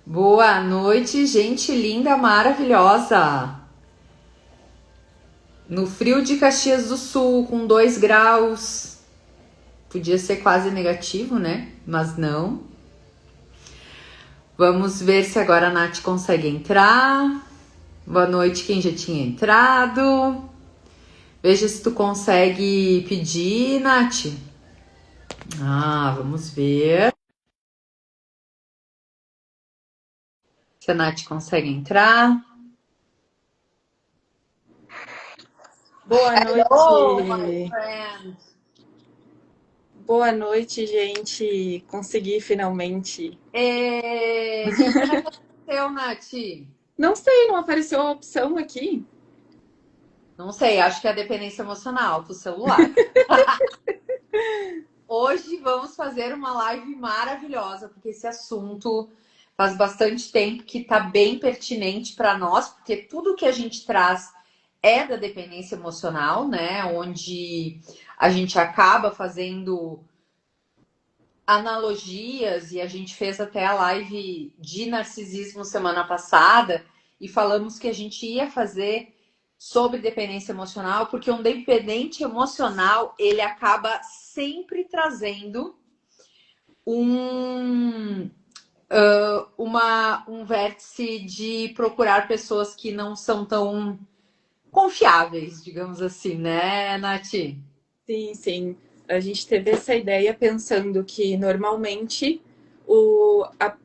Boa noite, gente linda, maravilhosa. No frio de Caxias do Sul, com 2 graus. Podia ser quase negativo, né? Mas não. Vamos ver se agora a Nath consegue entrar. Boa noite, quem já tinha entrado. Veja se tu consegue pedir, Nath. Vamos ver se a Nath consegue entrar. Boa Hello, my noite. friend. Boa noite, gente. Consegui finalmente. O que aconteceu, Nath? Não sei, não apareceu a opção aqui. Não sei, acho que é a dependência emocional do celular. Hoje vamos fazer uma live maravilhosa, porque esse assunto faz bastante tempo que está bem pertinente para nós, porque tudo que a gente traz é da dependência emocional, né? Onde a gente acaba fazendo analogias e a gente fez até a live de narcisismo semana passada e falamos que a gente ia fazer sobre dependência emocional, porque um dependente emocional, ele acaba sempre trazendo um um vértice de procurar pessoas que não são tão confiáveis, digamos assim, né, Nath? Sim, sim. A gente teve essa ideia pensando que normalmente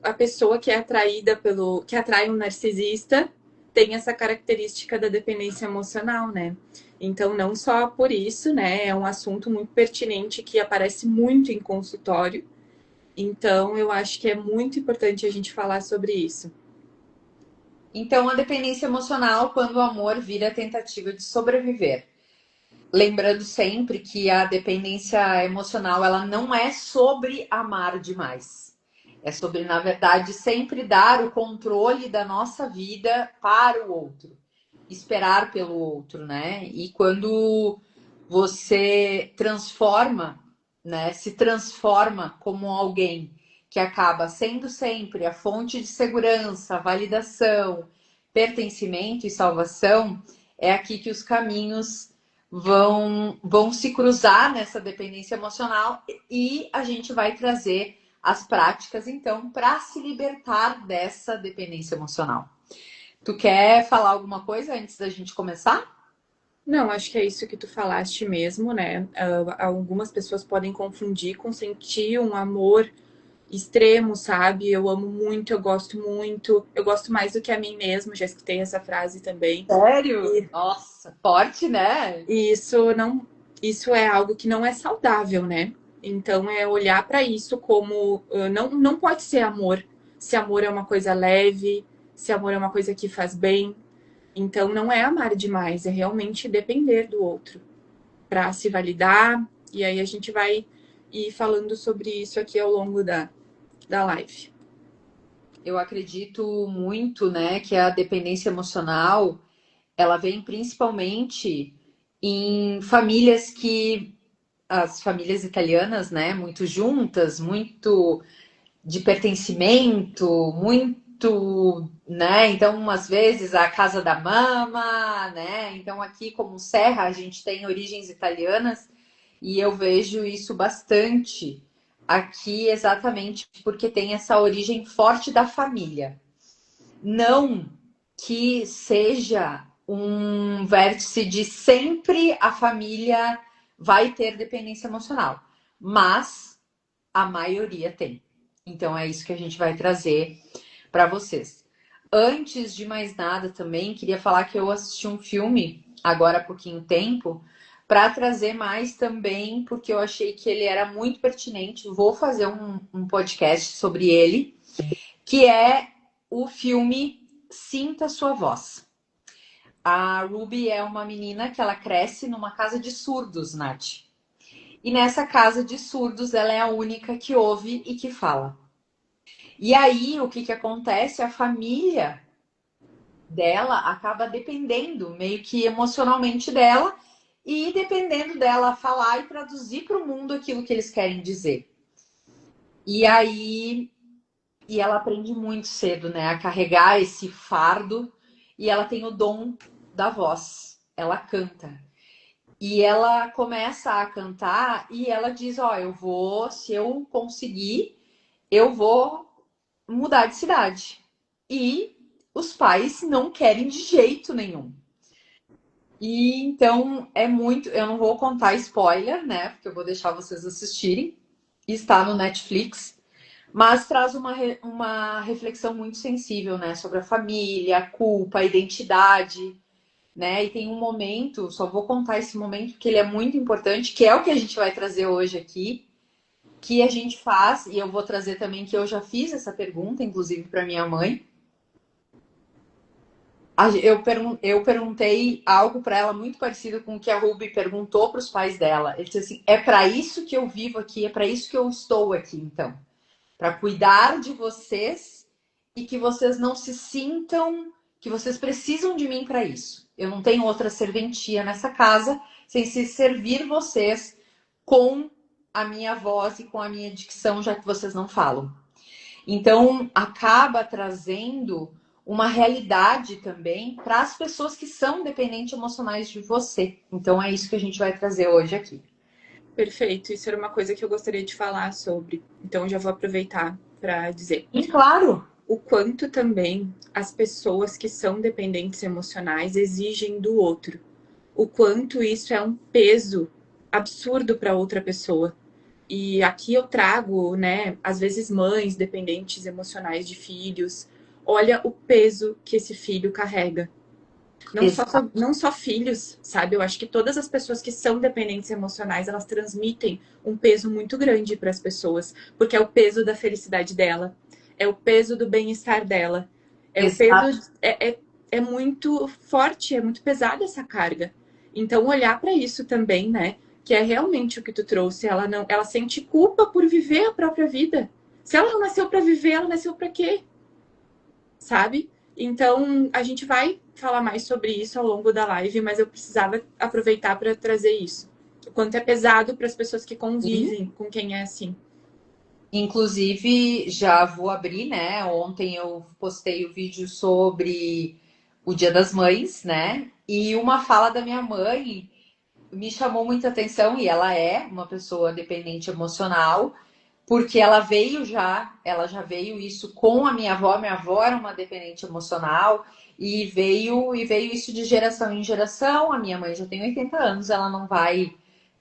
a pessoa que é atraída que atrai um narcisista tem essa característica da dependência emocional, né? Então, não só por isso, né? É um assunto muito pertinente que aparece muito em consultório. Então, eu acho que é muito importante a gente falar sobre isso. Então, a dependência emocional, quando o amor vira tentativa de sobreviver. Lembrando sempre que a dependência emocional, ela não é sobre amar demais. É sobre, na verdade, sempre dar o controle da nossa vida para o outro. Esperar pelo outro, né? E quando você transforma, né? Se transforma como alguém que acaba sendo sempre a fonte de segurança, validação, pertencimento e salvação, é aqui que os caminhos vão se cruzar nessa dependência emocional e a gente vai trazer as práticas, então, para se libertar dessa dependência emocional. Tu quer falar alguma coisa antes da gente começar? Não, acho que é isso que tu falaste mesmo, né? Algumas pessoas podem confundir com sentir um amor extremo, sabe? Eu amo muito, eu gosto mais do que a mim mesmo, já escutei essa frase também. Sério? E, Nossa, forte, né? e isso é algo que não é saudável, né? Então é olhar para isso como não pode ser amor. Se amor é uma coisa leve, se amor é uma coisa que faz bem, então não é amar demais, é realmente depender do outro para se validar. E aí a gente vai ir falando sobre isso aqui ao longo da live. Eu acredito muito, né, que a dependência emocional, ela vem principalmente em famílias que as famílias italianas, né, muito juntas, muito de pertencimento, muito, né? Então, às vezes a casa da mama, né? Então, aqui como Serra, a gente tem origens italianas e eu vejo isso bastante aqui exatamente porque tem essa origem forte da família. Não que seja um vértice de sempre a família vai ter dependência emocional, mas a maioria tem. Então é isso que a gente vai trazer para vocês. Antes de mais nada, também queria falar que eu assisti um filme agora há pouquinho tempo para trazer mais também, porque eu achei que ele era muito pertinente. Vou fazer um podcast sobre ele, que é o filme Sinta Sua Voz. A Ruby é uma menina que ela cresce numa casa de surdos, Nath. E nessa casa de surdos, ela é a única que ouve e que fala. E aí, o que que acontece? A família dela acaba dependendo meio que emocionalmente dela e dependendo dela falar e traduzir para o mundo aquilo que eles querem dizer. E aí e ela aprende muito cedo, né, a carregar esse fardo, e ela tem o dom da voz. Ela canta. E ela começa a cantar e ela diz: Ó, eu vou, se eu conseguir, eu vou mudar de cidade. E os pais não querem de jeito nenhum. E então é muito. Eu não vou contar spoiler, né? Porque eu vou deixar vocês assistirem. Está no Netflix. Mas traz uma reflexão muito sensível, né? Sobre a família, a culpa, a identidade, né? E tem um momento, só vou contar esse momento porque ele é muito importante, que é o que a gente vai trazer hoje aqui, que a gente faz, e eu vou trazer também que eu já fiz essa pergunta, inclusive para minha mãe. Eu perguntei algo para ela muito parecido com o que a Ruby perguntou para os pais dela. Ele disse assim: é para isso que eu vivo aqui, é para isso que eu estou aqui, então, para cuidar de vocês e que vocês não se sintam que vocês precisam de mim para isso. Eu não tenho outra serventia nessa casa sem se servir vocês com a minha voz e com a minha dicção, já que vocês não falam. Então, acaba trazendo uma realidade também para as pessoas que são dependentes emocionais de você. Então, é isso que a gente vai trazer hoje aqui. Perfeito, isso era uma coisa que eu gostaria de falar sobre. Então, eu já vou aproveitar para dizer. E claro, O quanto também as pessoas que são dependentes emocionais exigem do outro. O quanto isso é um peso absurdo para outra pessoa. E aqui eu trago, né, às vezes mães dependentes emocionais de filhos. Olha o peso que esse filho carrega. Não só filhos, sabe? Eu acho que todas as pessoas que são dependentes emocionais, elas transmitem um peso muito grande para as pessoas, porque é o peso da felicidade dela, é o peso do bem-estar dela, é o exato. peso é muito forte, é muito pesada essa carga. Então olhar para isso também, né? Que é realmente o que tu trouxe. Ela sente culpa por viver a própria vida. Se ela não nasceu para viver, ela nasceu para quê? Sabe? Então, a gente vai falar mais sobre isso ao longo da live, mas eu precisava aproveitar para trazer isso. O quanto é pesado para as pessoas que convivem com quem é assim. Inclusive, já vou abrir, né? Ontem eu postei o vídeo sobre o Dia das Mães, né? E uma fala da minha mãe me chamou muita atenção, e ela é uma pessoa dependente emocional, porque ela já veio isso com a minha avó era uma dependente emocional, e veio isso de geração em geração. A minha mãe já tem 80 anos, ela não vai,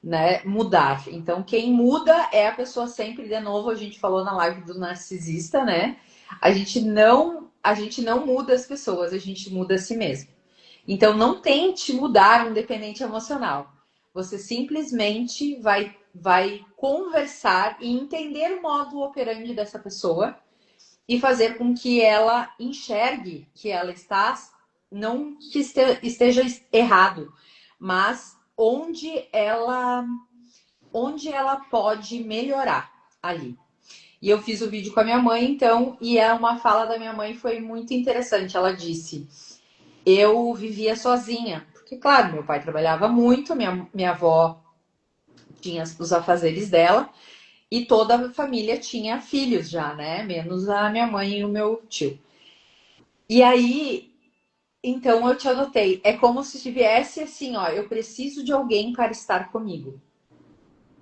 né, mudar. Então, quem muda é a pessoa sempre, de novo, a gente falou na live do narcisista, né? A gente não muda as pessoas, a gente muda a si mesmo. Então, não tente mudar um dependente emocional. Você simplesmente vai conversar e entender o modo operandi dessa pessoa e fazer com que ela enxergue que ela está, não que esteja errado, mas onde ela pode melhorar ali. E eu fiz o vídeo com a minha mãe, então, e é uma fala da minha mãe foi muito interessante. Ela disse: eu vivia sozinha, porque, claro, meu pai trabalhava muito, minha avó tinha os afazeres dela, e toda a família tinha filhos já, né? Menos a minha mãe e o meu tio. E aí, então eu te anotei, é como se tivesse assim, ó, eu preciso de alguém para estar comigo.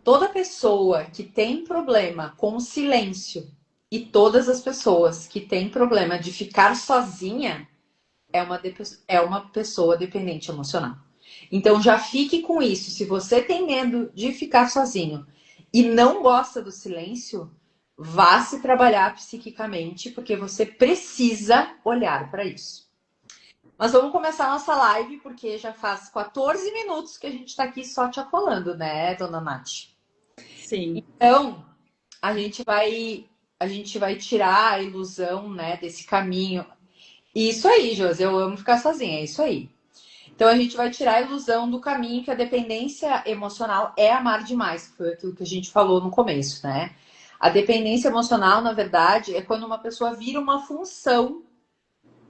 Toda pessoa que tem problema com o silêncio e todas as pessoas que têm problema de ficar sozinha é uma pessoa dependente emocional. Então já fique com isso. Se você tem medo de ficar sozinho e não gosta do silêncio, vá se trabalhar psiquicamente, porque você precisa olhar para isso. Mas vamos começar a nossa live, porque já faz 14 minutos que a gente está aqui só te acolando, né, dona Nath? Sim, Então, a gente vai tirar a ilusão, né, desse caminho. Isso aí, Josi, eu amo ficar sozinha, é isso aí. Então a gente vai tirar a ilusão do caminho que a dependência emocional é amar demais, que foi aquilo que a gente falou no começo, né? A dependência emocional, na verdade, é quando uma pessoa vira uma função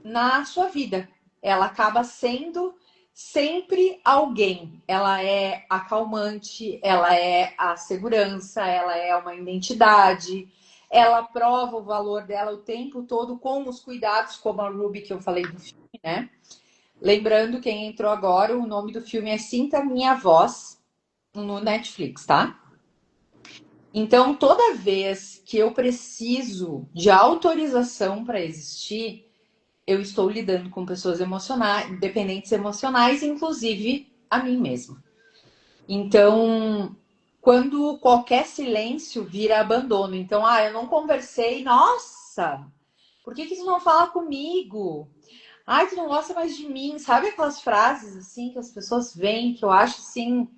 na sua vida. Ela acaba sendo sempre alguém. Ela é a calmante, ela é a segurança, ela é uma identidade, ela prova o valor dela o tempo todo com os cuidados, como a Ruby que eu falei do filme, né? Lembrando, quem entrou agora, o nome do filme é Sinta Minha Voz, no Netflix, tá? Então, toda vez que eu preciso de autorização para existir, eu estou lidando com pessoas emocionais, dependentes emocionais, inclusive a mim mesma. Então, quando qualquer silêncio vira abandono. Então, eu não conversei, nossa, por que tu não fala comigo? Ai, tu não gosta mais de mim. Sabe aquelas frases assim que as pessoas veem, que eu acho assim,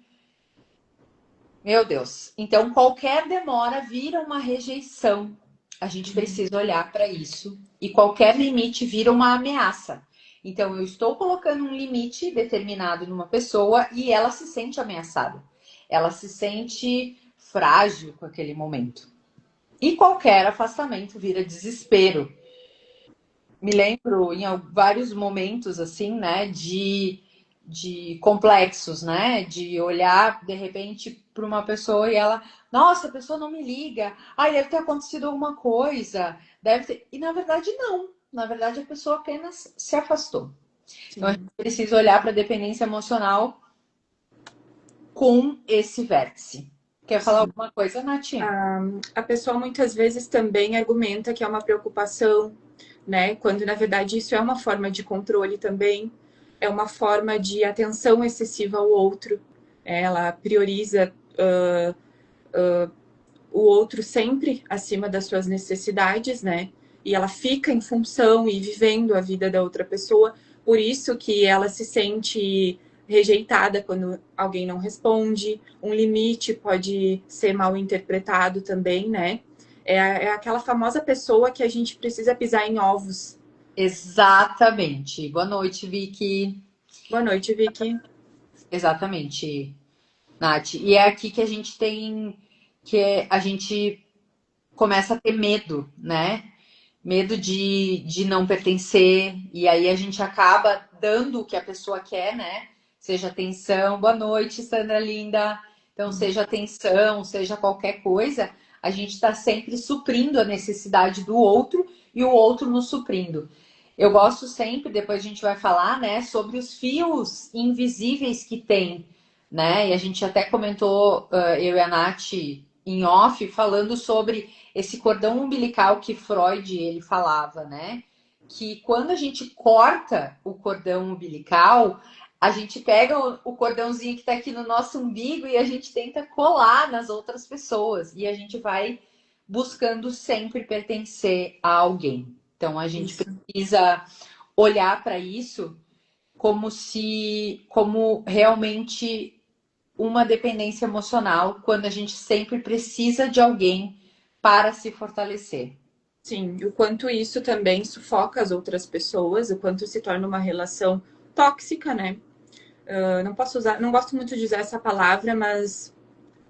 meu Deus. Então, qualquer demora vira uma rejeição. A gente precisa olhar para isso. E qualquer limite vira uma ameaça. Então, eu estou colocando um limite determinado numa pessoa e ela se sente ameaçada. Ela se sente frágil com aquele momento. E qualquer afastamento vira desespero. Me lembro em vários momentos, assim, né, de complexos, né? De olhar de repente para uma pessoa e ela, nossa, a pessoa não me liga, ai, deve ter acontecido alguma coisa, deve ter. E na verdade, não. Na verdade, a pessoa apenas se afastou. Então a gente Sim. precisa olhar para a dependência emocional com esse vértice. Quer falar Sim. alguma coisa, Nath? A pessoa muitas vezes também argumenta que é uma preocupação, né? Quando na verdade isso é uma forma de controle também, é uma forma de atenção excessiva ao outro. Ela prioriza o outro sempre acima das suas necessidades, né? E ela fica em função e vivendo a vida da outra pessoa. Por isso que ela se sente rejeitada quando alguém não responde. Um limite pode ser mal interpretado também, né? É aquela famosa pessoa que a gente precisa pisar em ovos. Exatamente. Boa noite, Vicky. Boa noite, Vicky. Exatamente, Nath. E é aqui que a gente tem que a gente começa a ter medo, né? Medo de não pertencer, e aí a gente acaba dando o que a pessoa quer, né? Seja atenção, boa noite, Sandra linda. Então, seja atenção, seja qualquer coisa, a gente está sempre suprindo a necessidade do outro e o outro nos suprindo. Eu gosto sempre, depois a gente vai falar, né, sobre os fios invisíveis que tem, né? E a gente até comentou, eu e a Nath, em off, falando sobre esse cordão umbilical que Freud ele falava, né? Que quando a gente corta o cordão umbilical, a gente pega o cordãozinho que está aqui no nosso umbigo e a gente tenta colar nas outras pessoas. E a gente vai buscando sempre pertencer a alguém. Então a gente Isso. precisa olhar para isso como realmente uma dependência emocional, quando a gente sempre precisa de alguém para se fortalecer. Sim, o quanto isso também sufoca as outras pessoas, o quanto se torna uma relação tóxica, né? Não posso usar, não gosto muito de usar essa palavra, mas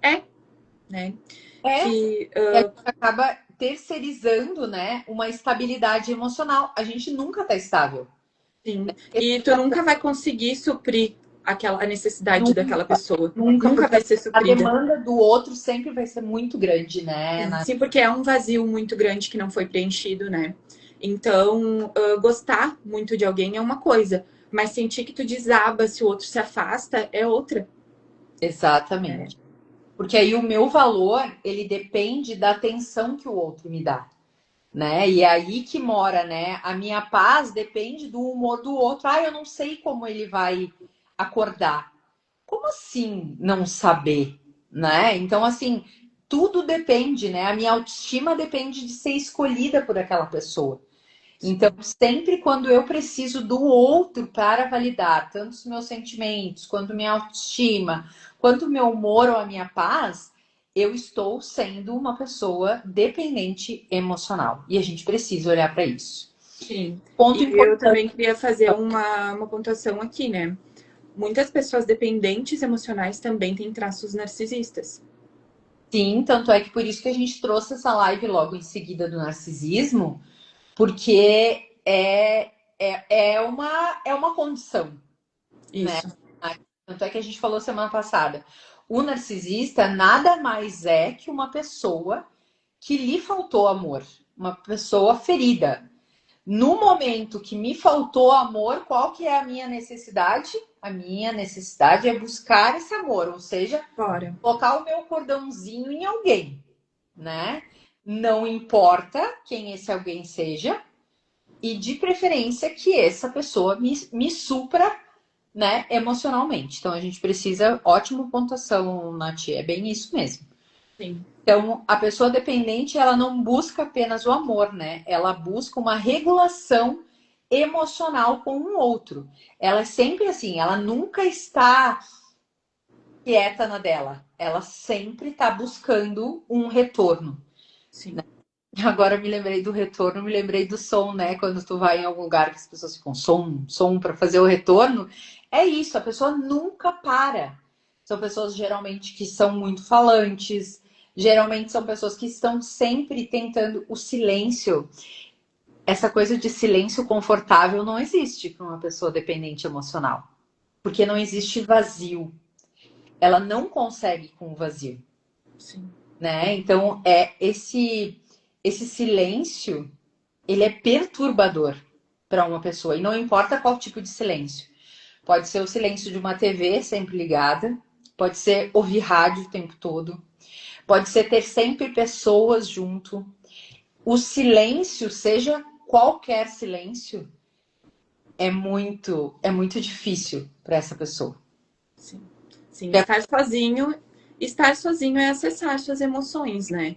é, né? É, Que e a gente acaba terceirizando, né, uma estabilidade emocional. A gente nunca está estável. sim, e tu nunca vai conseguir suprir a necessidade daquela Nunca, pessoa. nunca, Nunca porque vai ser a suprida. demanda do outro sempre vai ser muito grande, né, Sim, Nath? sim, porque é um vazio muito grande que não foi preenchido, né? Então, gostar muito de alguém é uma coisa, mas sentir que tu desaba se o outro se afasta é outra. Né? Exatamente. Porque aí o meu valor, ele depende da atenção que o outro me dá, né? E é aí que mora, né? A minha paz depende do humor do outro. Eu não sei como ele vai acordar. Como assim não saber, né? Então, assim, tudo depende, né? A minha autoestima depende de ser escolhida por aquela pessoa. Então, sempre quando eu preciso do outro para validar tanto os meus sentimentos, quanto minha autoestima, quanto o meu humor ou a minha paz, eu estou sendo uma pessoa dependente emocional. E a gente precisa olhar para isso. Sim. Ponto E eu importante. também queria fazer uma pontuação aqui, né? Muitas pessoas dependentes emocionais também têm traços narcisistas. Sim, tanto é que por isso que a gente trouxe essa live logo em seguida do narcisismo, porque é uma condição, né? Isso. Tanto é que a gente falou semana passada. O narcisista nada mais é que uma pessoa que lhe faltou amor, uma pessoa ferida. No momento que me faltou amor, qual que é a minha necessidade? A minha necessidade é buscar esse amor, ou seja, Fora. colocar o meu cordãozinho em alguém, né? Não importa quem esse alguém seja, e de preferência que essa pessoa me supra, né, emocionalmente. Então a gente precisa, ótima pontuação, Nath, é bem isso mesmo. Sim. Então, a pessoa dependente, ela não busca apenas o amor, né? Ela busca uma regulação emocional com o outro. Ela é sempre assim, ela nunca está quieta na dela. Ela sempre está buscando um retorno. Sim. Agora eu me lembrei do retorno, me lembrei do som, né? Quando tu vai em algum lugar que as pessoas ficam som para fazer o retorno. É isso, a pessoa nunca para. São pessoas geralmente que são muito falantes, geralmente são pessoas que estão sempre tentando o silêncio. Essa coisa de silêncio confortável não existe para uma pessoa dependente emocional, porque não existe vazio. Ela não consegue com o vazio, Sim. né? Então é esse silêncio, ele é perturbador para uma pessoa e não importa qual tipo de silêncio. Pode ser o silêncio de uma TV sempre ligada, pode ser ouvir rádio o tempo todo, pode ser ter sempre pessoas junto. O silêncio, seja qualquer silêncio, é muito difícil para essa pessoa. Sim. Sim. Estar sozinho é acessar suas emoções, né?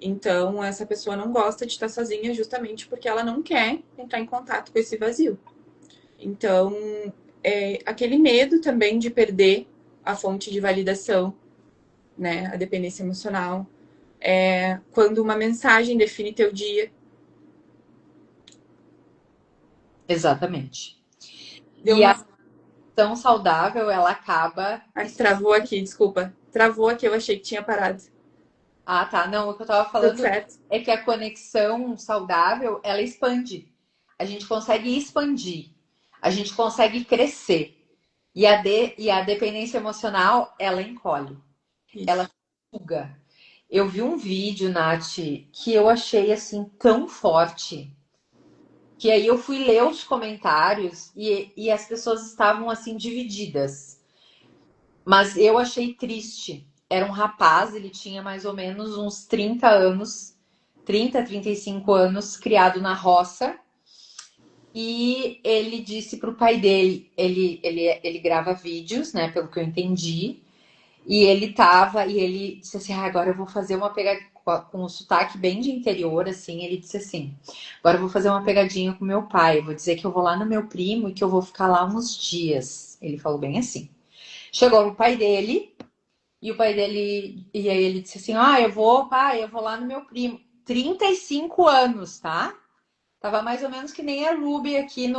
Então, essa pessoa não gosta de estar sozinha justamente porque ela não quer entrar em contato com esse vazio. Então, aquele medo também de perder a fonte de validação, né? A dependência emocional. Quando uma mensagem define teu dia. Exatamente. Deu E a uma. ação saudável, ela acaba. Travou aqui, desculpa. Travou aqui, eu achei que tinha parado. Ah, tá. Não, o que eu tava Tudo falando certo? é que a conexão saudável, ela expande. A gente consegue expandir. A gente consegue crescer. E a dependência emocional, ela encolhe. Ela Isso. suga. Eu vi um vídeo, Nath, que eu achei assim tão forte. Que aí eu fui ler os comentários e as pessoas estavam assim divididas. Mas eu achei triste. Era um rapaz, ele tinha mais ou menos uns 30 anos, 35 anos, criado na roça. E ele disse para o pai dele, ele grava vídeos, né, pelo que eu entendi. E ele disse assim, agora eu vou fazer uma pegadinha, com um sotaque bem de interior, assim, ele disse assim, agora eu vou fazer uma pegadinha com meu pai, eu vou dizer que eu vou lá no meu primo e que eu vou ficar lá uns dias. Ele falou bem assim. Chegou o pai dele, e aí ele disse assim, eu vou, pai, eu vou lá no meu primo. 35 anos, tá? Tava mais ou menos que nem a Ruby aqui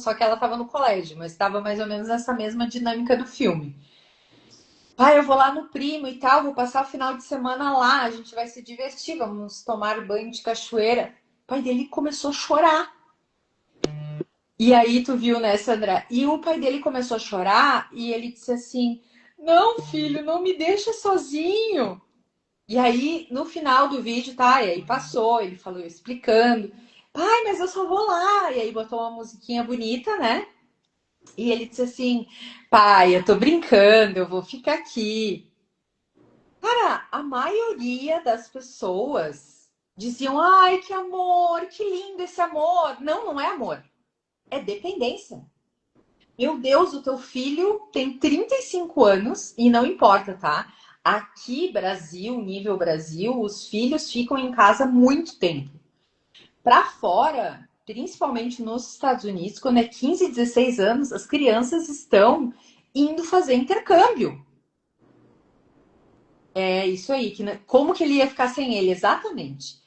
só que ela tava no colégio, mas tava mais ou menos nessa mesma dinâmica do filme. Eu vou lá no primo e tal, vou passar o final de semana lá, a gente vai se divertir, vamos tomar banho de cachoeira. O pai dele começou a chorar. E aí tu viu, né, Sandra? E o pai dele começou a chorar e ele disse assim: Não, filho, não me deixa sozinho. E aí, no final do vídeo, tá? E aí passou, ele falou explicando. Pai, mas eu só vou lá. E aí botou uma musiquinha bonita, né? E ele disse assim: Pai, eu tô brincando, eu vou ficar aqui. Cara, a maioria das pessoas diziam: Ai, que amor, que lindo esse amor. Não, não é amor. É dependência. Meu Deus, o teu filho tem 35 anos e não importa, tá? Aqui, Brasil, nível Brasil, os filhos ficam em casa muito tempo. Para fora, principalmente nos Estados Unidos, quando é 15, 16 anos, as crianças estão indo fazer intercâmbio. É isso aí, como que ele ia ficar sem ele? Exatamente.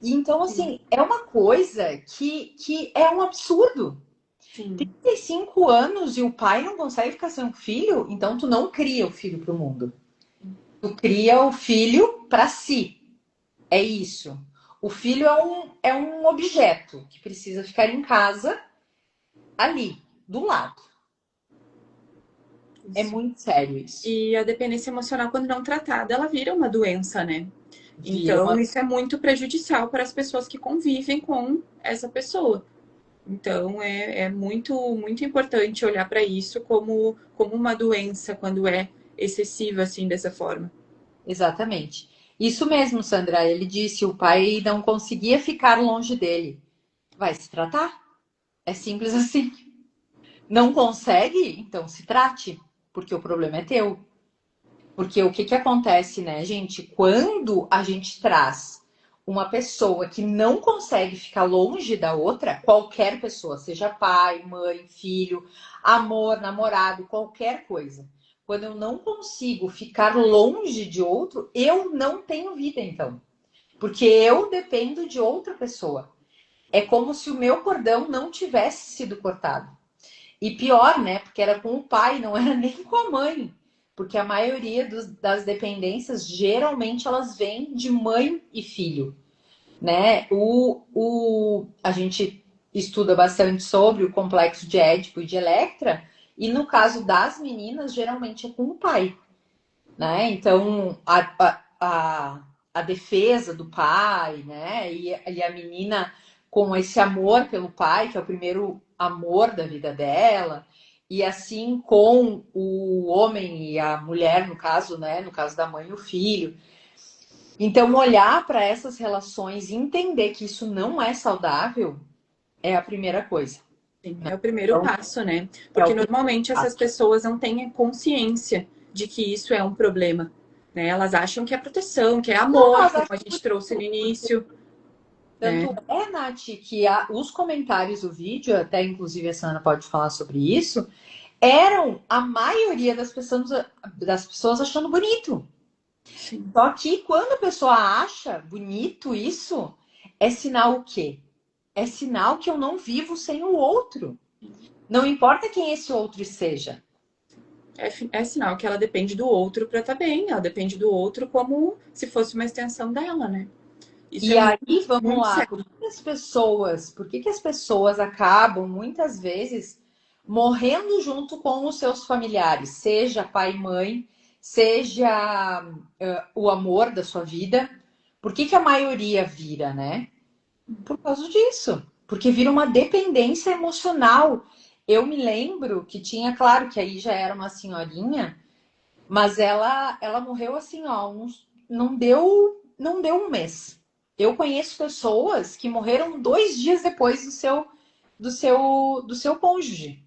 E então, Sim. assim, é uma coisa que é um absurdo. Sim. 35 anos e o pai não consegue ficar sem um filho, então tu não cria o filho para o mundo. Tu cria o filho para si. É isso. O filho é um objeto que precisa ficar em casa, ali, do lado. É Isso. muito sério isso. E a dependência emocional, quando não tratada, ela vira uma doença, né? Vira Então, uma... isso é muito prejudicial para as pessoas que convivem com essa pessoa. Então, é muito, muito importante olhar para isso como uma doença quando é excessiva, assim, dessa forma. Exatamente. Isso mesmo, Sandra. Ele disse, o pai não conseguia ficar longe dele. Vai se tratar. É simples assim. Não consegue? Então se trate, porque o problema é teu. Porque o que que acontece, né, gente? Quando a gente traz uma pessoa que não consegue ficar longe da outra, qualquer pessoa, seja pai, mãe, filho, amor, namorado, qualquer coisa. Quando eu não consigo ficar longe de outro, eu não tenho vida, então. Porque eu dependo de outra pessoa. É como se o meu cordão não tivesse sido cortado. E pior, né? Porque era com o pai, não era nem com a mãe. Porque a maioria das dependências, geralmente, elas vêm de mãe e filho, né? A gente estuda bastante sobre o complexo de Édipo e de Electra, e no caso das meninas, geralmente é com o pai, né? Então, a defesa do pai, né? E a menina com esse amor pelo pai, que é o primeiro amor da vida dela, e assim com o homem e a mulher, no caso, né? No caso da mãe e o filho. Então, olhar para essas relações e entender que isso não é saudável é a primeira coisa. Sim, é o primeiro Então, passo, né? é o Porque primeiro normalmente essas passo. pessoas não têm consciência de que isso é um problema, né? Elas acham que é proteção, que é Não, amor, mas como acho a que gente trouxe no início, tanto né? é, Nath, que os comentários do vídeo, até inclusive a Sana pode falar sobre isso, eram a maioria das pessoas achando bonito. Sim. Só que quando a pessoa acha bonito isso, é sinal o quê? É sinal que eu não vivo sem o outro. Não importa quem esse outro seja. É sinal que ela depende do outro para estar bem, ela depende do outro como se fosse uma extensão dela, né? Isso é E muito, aí, vamos muito lá, sério. por que que as pessoas acabam muitas vezes morrendo junto com os seus familiares, seja pai e mãe, seja o amor da sua vida? Por que que a maioria vira, né? Por causa disso, porque vira uma dependência emocional. Eu me lembro que tinha, claro que aí já era uma senhorinha, mas ela morreu assim, ó, não deu um mês. Eu conheço pessoas que morreram 2 dias depois do seu cônjuge.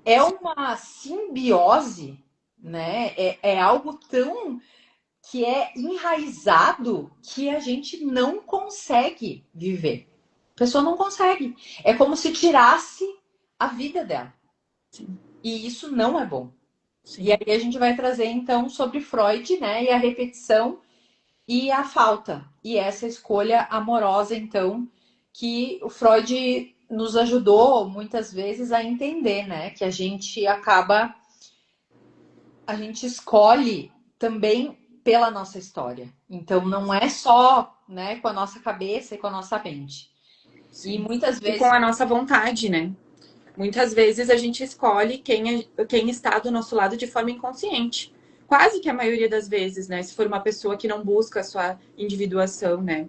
É uma simbiose, né? É algo tão que é enraizado que a gente não consegue viver. A pessoa não consegue. É como se tirasse a vida dela. Sim, E isso não é bom. E sim. aí a gente vai trazer então sobre Freud, né? E a repetição e a falta. E essa escolha amorosa, então, que o Freud nos ajudou muitas vezes a entender, né? Que a gente escolhe também pela nossa história. Então, não é só, né, com a nossa cabeça e com a nossa mente. E Sim. muitas E com vezes a nossa vontade, né? Muitas vezes a gente escolhe quem está do nosso lado de forma inconsciente. Quase que a maioria das vezes, né? Se for uma pessoa que não busca a sua individuação, né?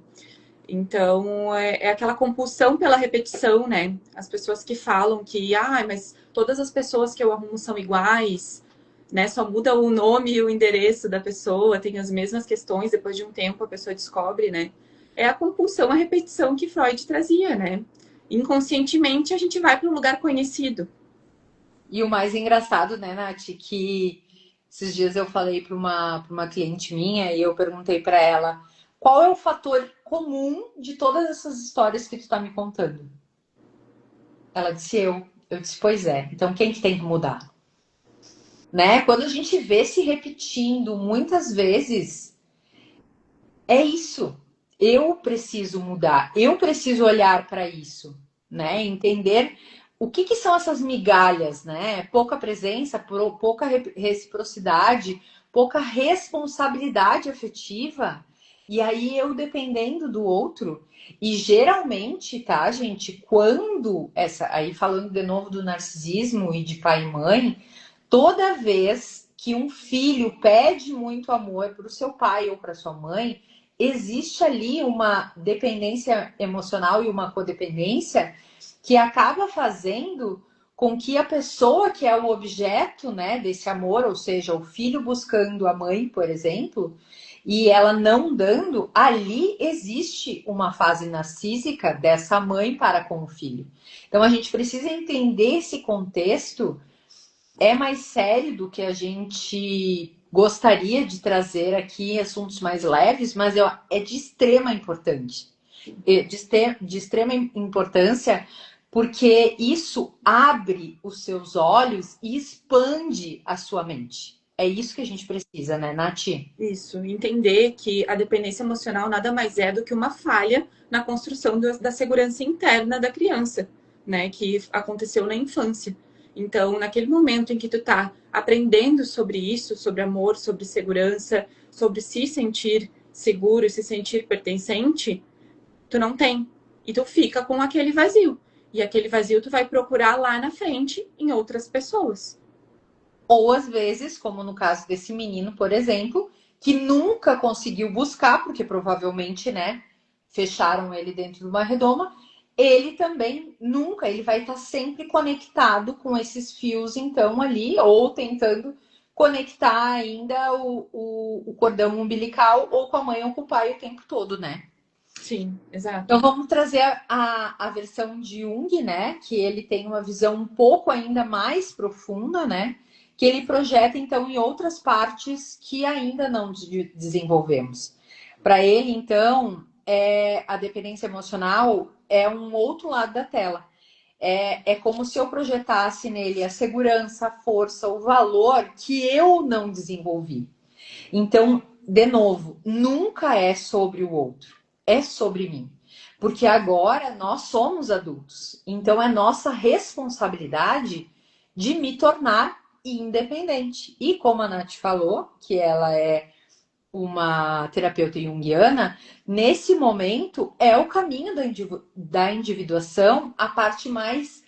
Então, é aquela compulsão pela repetição, né? As pessoas que falam que, mas todas as pessoas que eu arrumo são iguais, né? Só muda o nome e o endereço da pessoa, tem as mesmas questões, depois de um tempo a pessoa descobre, né? É a compulsão, a repetição que Freud trazia, né? Inconscientemente a gente vai para um lugar conhecido. E o mais engraçado, né, Nath, que esses dias eu falei para uma cliente minha e eu perguntei para ela qual é o fator comum de todas essas histórias que tu está me contando. Ela disse eu. Eu disse, pois é. Então quem que tem que mudar? Né? Quando a gente vê se repetindo muitas vezes, é isso. Eu preciso mudar. Eu preciso olhar para isso, né? Entender o que são essas migalhas, né? Pouca presença, pouca reciprocidade, pouca responsabilidade afetiva. E aí eu dependendo do outro. E geralmente, tá, gente, quando aí falando de novo do narcisismo e de pai e mãe, toda vez que um filho pede muito amor para o seu pai ou para sua mãe, existe ali uma dependência emocional e uma codependência que acaba fazendo com que a pessoa que é o objeto, né, desse amor, ou seja, o filho buscando a mãe, por exemplo, e ela não dando, ali existe uma fase narcísica dessa mãe para com o filho. Então a gente precisa entender esse contexto, é mais sério do que a gente gostaria de trazer aqui assuntos mais leves, mas é de extrema importância. De extrema importância, porque isso abre os seus olhos e expande a sua mente. É isso que a gente precisa, né, Nath? Isso, entender que a dependência emocional nada mais é do que uma falha na construção da segurança interna da criança, né, que aconteceu na infância. Então, naquele momento em que tu tá aprendendo sobre isso, sobre amor, sobre segurança, sobre se sentir seguro, se sentir pertencente, tu não tem. E tu fica com aquele vazio. E aquele vazio tu vai procurar lá na frente em outras pessoas. Ou às vezes, como no caso desse menino, por exemplo, que nunca conseguiu buscar, porque provavelmente, né, fecharam ele dentro de uma redoma, ele também nunca, ele vai estar sempre conectado com esses fios, então, ali, ou tentando conectar ainda o cordão umbilical, ou com a mãe ou com o pai o tempo todo, né? Sim, Então exato. vamos trazer a versão de Jung, né? Que ele tem uma visão um pouco ainda mais profunda, né? Que ele projeta então em outras partes que ainda não desenvolvemos. Para ele, então, a dependência emocional é um outro lado da tela. É como se eu projetasse nele a segurança, a força, o valor que eu não desenvolvi. Então, de novo, nunca é sobre o outro, é sobre mim. Porque agora nós somos adultos. Então é nossa responsabilidade de me tornar independente. E como a Nath falou, que ela é uma terapeuta junguiana, nesse momento é o caminho da individuação a parte mais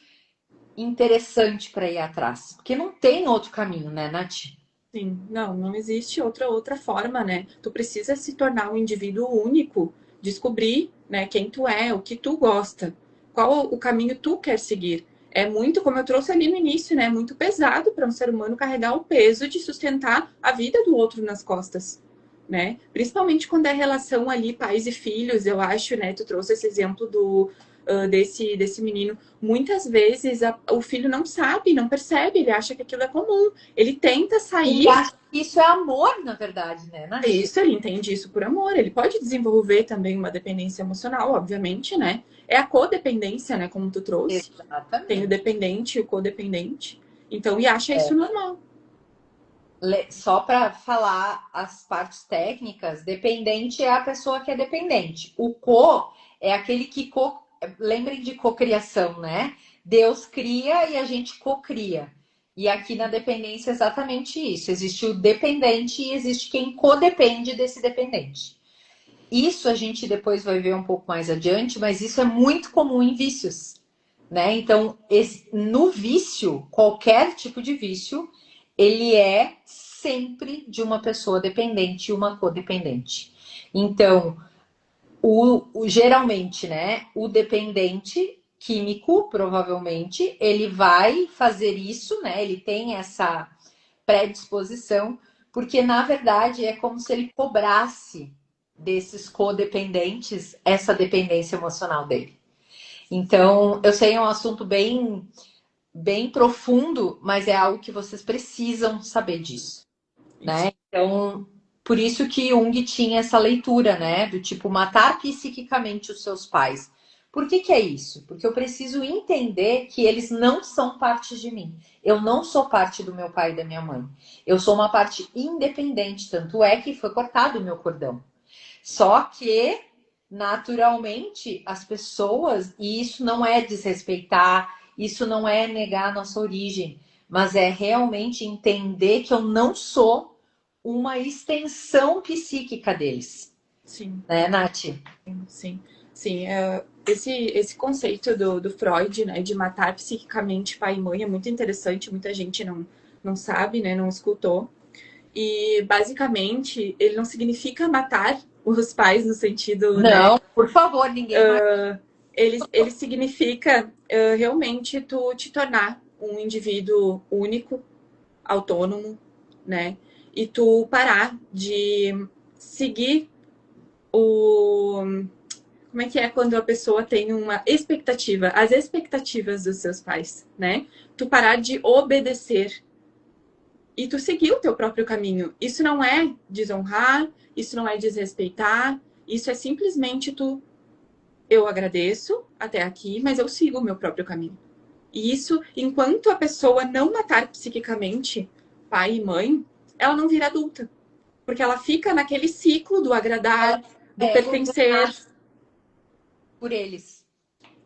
interessante para ir atrás. Porque não tem outro caminho, né, Nath? Sim, não existe outra forma, né? Tu precisa se tornar um indivíduo único, descobrir, né, quem tu é, o que tu gosta, qual o caminho tu quer seguir. É muito, como eu trouxe ali no início, né, muito pesado para um ser humano carregar o peso de sustentar a vida do outro nas costas, né? Principalmente quando é relação ali pais e filhos, eu acho, né? Tu trouxe esse exemplo desse menino. Muitas vezes o filho não sabe, não percebe, ele acha que aquilo é comum. Ele tenta Ele sair. acha que isso é amor, na verdade, né, Nath? Isso, ele entende isso por amor. Ele pode desenvolver também uma dependência emocional, obviamente, né? É a codependência, né? Como tu trouxe. Tem o Exatamente. dependente e o codependente. Então, e acha isso normal. Só para falar as partes técnicas, dependente é a pessoa que é dependente. O co é aquele que lembrem de cocriação, né? Deus cria e a gente cocria. E aqui na dependência é exatamente isso. Existe o dependente e existe quem codepende desse dependente. Isso a gente depois vai ver um pouco mais adiante, mas isso é muito comum em vícios, né? Então, no vício, qualquer tipo de vício, ele é sempre de uma pessoa dependente e uma codependente. Então, geralmente, né, o dependente químico, provavelmente, ele vai fazer isso, né? Ele tem essa predisposição, porque na verdade é como se ele cobrasse desses codependentes essa dependência emocional dele. Então, eu sei, é um assunto bem profundo, mas é algo que vocês precisam saber disso, Isso. né? Então, por isso que Jung tinha essa leitura, né? Do tipo, matar psiquicamente os seus pais. Por que é isso? Porque eu preciso entender que eles não são parte de mim. Eu não sou parte do meu pai e da minha mãe. Eu sou uma parte independente, tanto é que foi cortado o meu cordão. Só que, naturalmente, as pessoas, e isso não é desrespeitar, isso não é negar a nossa origem, mas é realmente entender que eu não sou uma extensão psíquica deles, Sim, né, Nath? sim. Sim, esse conceito do Freud, né, de matar psiquicamente pai e mãe é muito interessante, muita gente não sabe, né, não escutou. E, basicamente, ele não significa matar os pais no sentido, né? Não, por favor, ninguém mais. Ele significa realmente tu te tornar um indivíduo único, autônomo, né? E tu parar de seguir o. Como é que é quando a pessoa tem uma expectativa, as expectativas dos seus pais, né? Tu parar de obedecer e tu seguir o teu próprio caminho. Isso não é desonrar, isso não é desrespeitar, isso é simplesmente tu. Eu agradeço até aqui, mas eu sigo o meu próprio caminho. E isso, enquanto a pessoa não matar psiquicamente pai e mãe, ela não vira adulta. Porque ela fica naquele ciclo do Ela agradar, do é pertencer. governada por eles.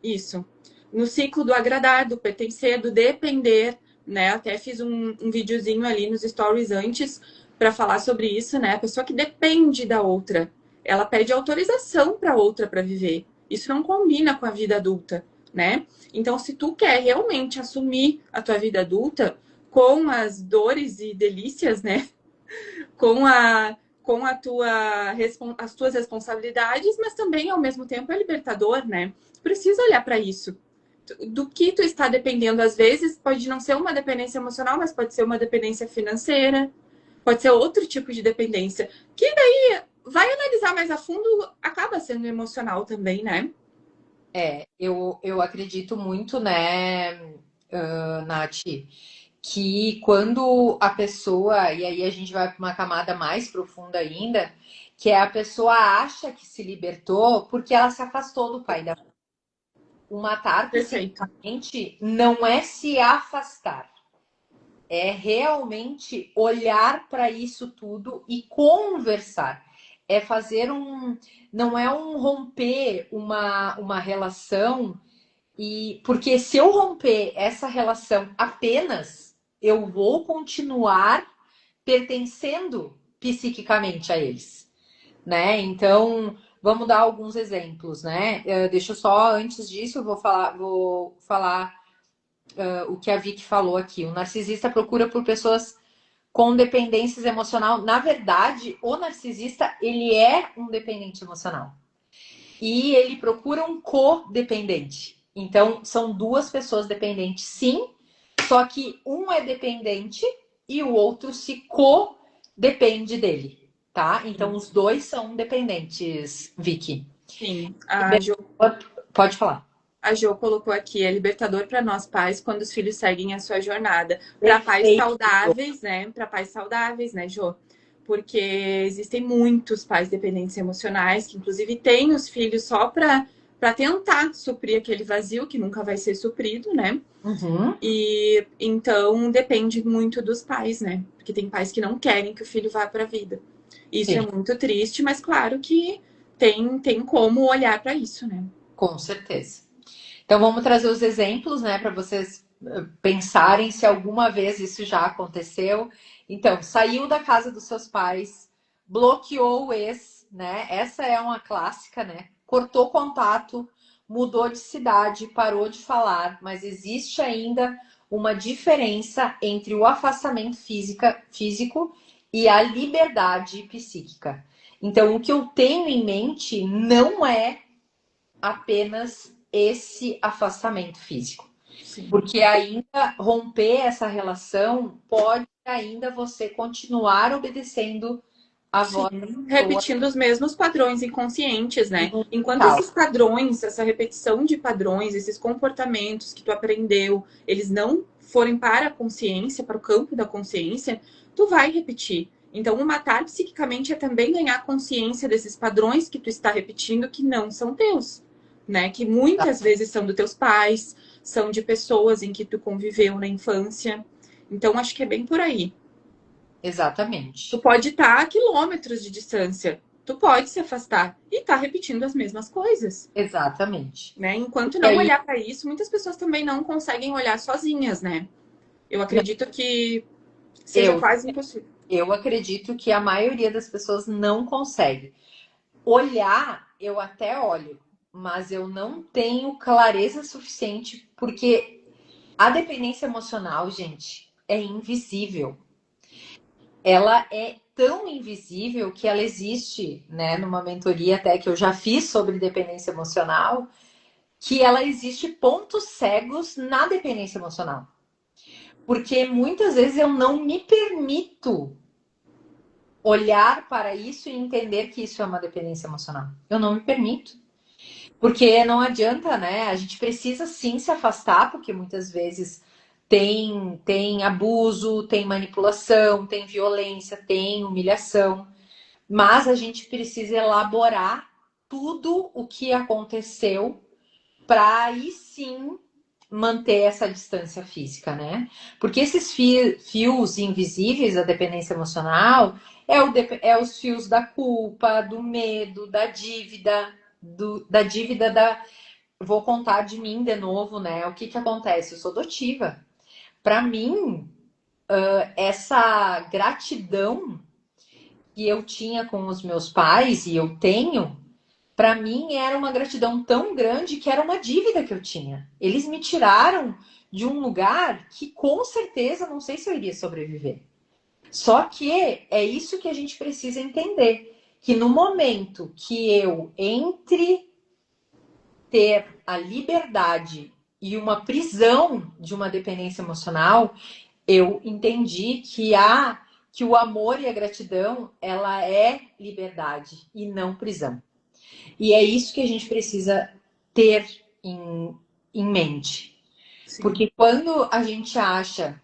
Isso. No ciclo do agradar, do pertencer, do depender, né? Até fiz um videozinho ali nos stories antes para falar sobre isso, né? A pessoa que depende da outra, ela pede autorização para outra para viver. Isso não combina com a vida adulta, né? Então, se tu quer realmente assumir a tua vida adulta com as dores e delícias, né? Com as tuas responsabilidades, mas também ao mesmo tempo é libertador, né? Precisa olhar para isso. Do que tu está dependendo, às vezes pode não ser uma dependência emocional, mas pode ser uma dependência financeira, pode ser outro tipo de dependência, que daí vai analisar mais a fundo, acaba sendo emocional também, né? Eu acredito muito, né, Nath, que quando a pessoa, e aí a gente vai para uma camada mais profunda ainda, que é a pessoa acha que se libertou porque ela se afastou do pai da mãe. O matar Perfeito. psiquicamente não é se afastar, é realmente olhar para isso tudo e conversar. É fazer um. Não é um romper uma relação. E porque se eu romper essa relação apenas, eu vou continuar pertencendo psiquicamente a eles, né? Então, vamos dar alguns exemplos, né? Deixa eu só, antes disso, eu vou falar o que a Vicky falou aqui. O narcisista procura por pessoas com dependências emocional. Na verdade, o narcisista, ele é um dependente emocional. E ele procura um codependente. Então, são duas pessoas dependentes, sim, só que um é dependente e o outro se codepende dele, tá? Então, os dois são dependentes, Vicky. Sim, Pode falar. a Jo colocou aqui, é libertador para nós pais quando os filhos seguem a sua jornada. Para pais Perfeito. saudáveis, né? Para pais saudáveis, né, Jo? Porque existem muitos pais dependentes emocionais que, inclusive, têm os filhos só para tentar suprir aquele vazio que nunca vai ser suprido, né? Uhum. E então depende muito dos pais, né? Porque tem pais que não querem que o filho vá para a vida. Isso é Sim, muito triste, mas claro que tem como olhar para isso, né? com certeza. Então, vamos trazer os exemplos, né, para vocês pensarem se alguma vez isso já aconteceu. Então, saiu da casa dos seus pais, bloqueou o ex, né? Essa é uma clássica, né? Cortou contato, mudou de cidade, parou de falar, mas existe ainda uma diferença entre o afastamento físico e a liberdade psíquica. Então, o que eu tenho em mente não é apenas esse afastamento físico. Sim. Porque ainda romper essa relação pode ainda você continuar obedecendo a voz da Sim, pessoa. repetindo os mesmos padrões inconscientes, né? Enquanto Tal. esses padrões, essa repetição de padrões, esses comportamentos que tu aprendeu, eles não forem para a consciência, para o campo da consciência, tu vai repetir. Então, o matar psiquicamente é também ganhar consciência desses padrões que tu está repetindo que não são teus, né? Que muitas vezes são dos teus pais, são de pessoas em que tu conviveu na infância. Então, acho que é bem por aí. Tu Exatamente. pode estar a quilômetros de distância. Tu pode se afastar e tá repetindo as mesmas coisas, Exatamente. né? Enquanto E não aí, olhar para isso, muitas pessoas também não conseguem olhar sozinhas, né? Eu acredito que seja eu, quase impossível. eu acredito que a maioria das pessoas não consegue. Olhar, eu até olho, mas eu não tenho clareza suficiente, porque a dependência emocional, gente, é invisível. Ela é tão invisível que ela existe, né? Numa mentoria até que eu já fiz sobre dependência emocional, que ela existe pontos cegos na dependência emocional. Porque muitas vezes eu não me permito olhar para isso e entender que isso é uma dependência emocional. Eu não me permito. Porque não adianta, né? A gente precisa sim se afastar, porque muitas vezes tem abuso, tem manipulação, tem violência, tem humilhação. Mas a gente precisa elaborar tudo o que aconteceu para aí sim manter essa distância física, né? Porque esses fios invisíveis da dependência emocional é os fios da culpa, do medo, da dívida, da dívida da. Vou contar de mim de novo, né? O que que acontece? Eu sou adotiva. Para mim, essa gratidão que eu tinha com os meus pais e eu tenho, para mim era uma gratidão tão grande que era uma dívida que eu tinha. Eles me tiraram de um lugar que com certeza não sei se eu iria sobreviver. Só que é isso que a gente precisa entender, que no momento que eu entre ter a liberdade e uma prisão de uma dependência emocional, eu entendi que o amor e a gratidão, ela é liberdade e não prisão. E é isso que a gente precisa ter em mente. Sim. Porque quando a gente acha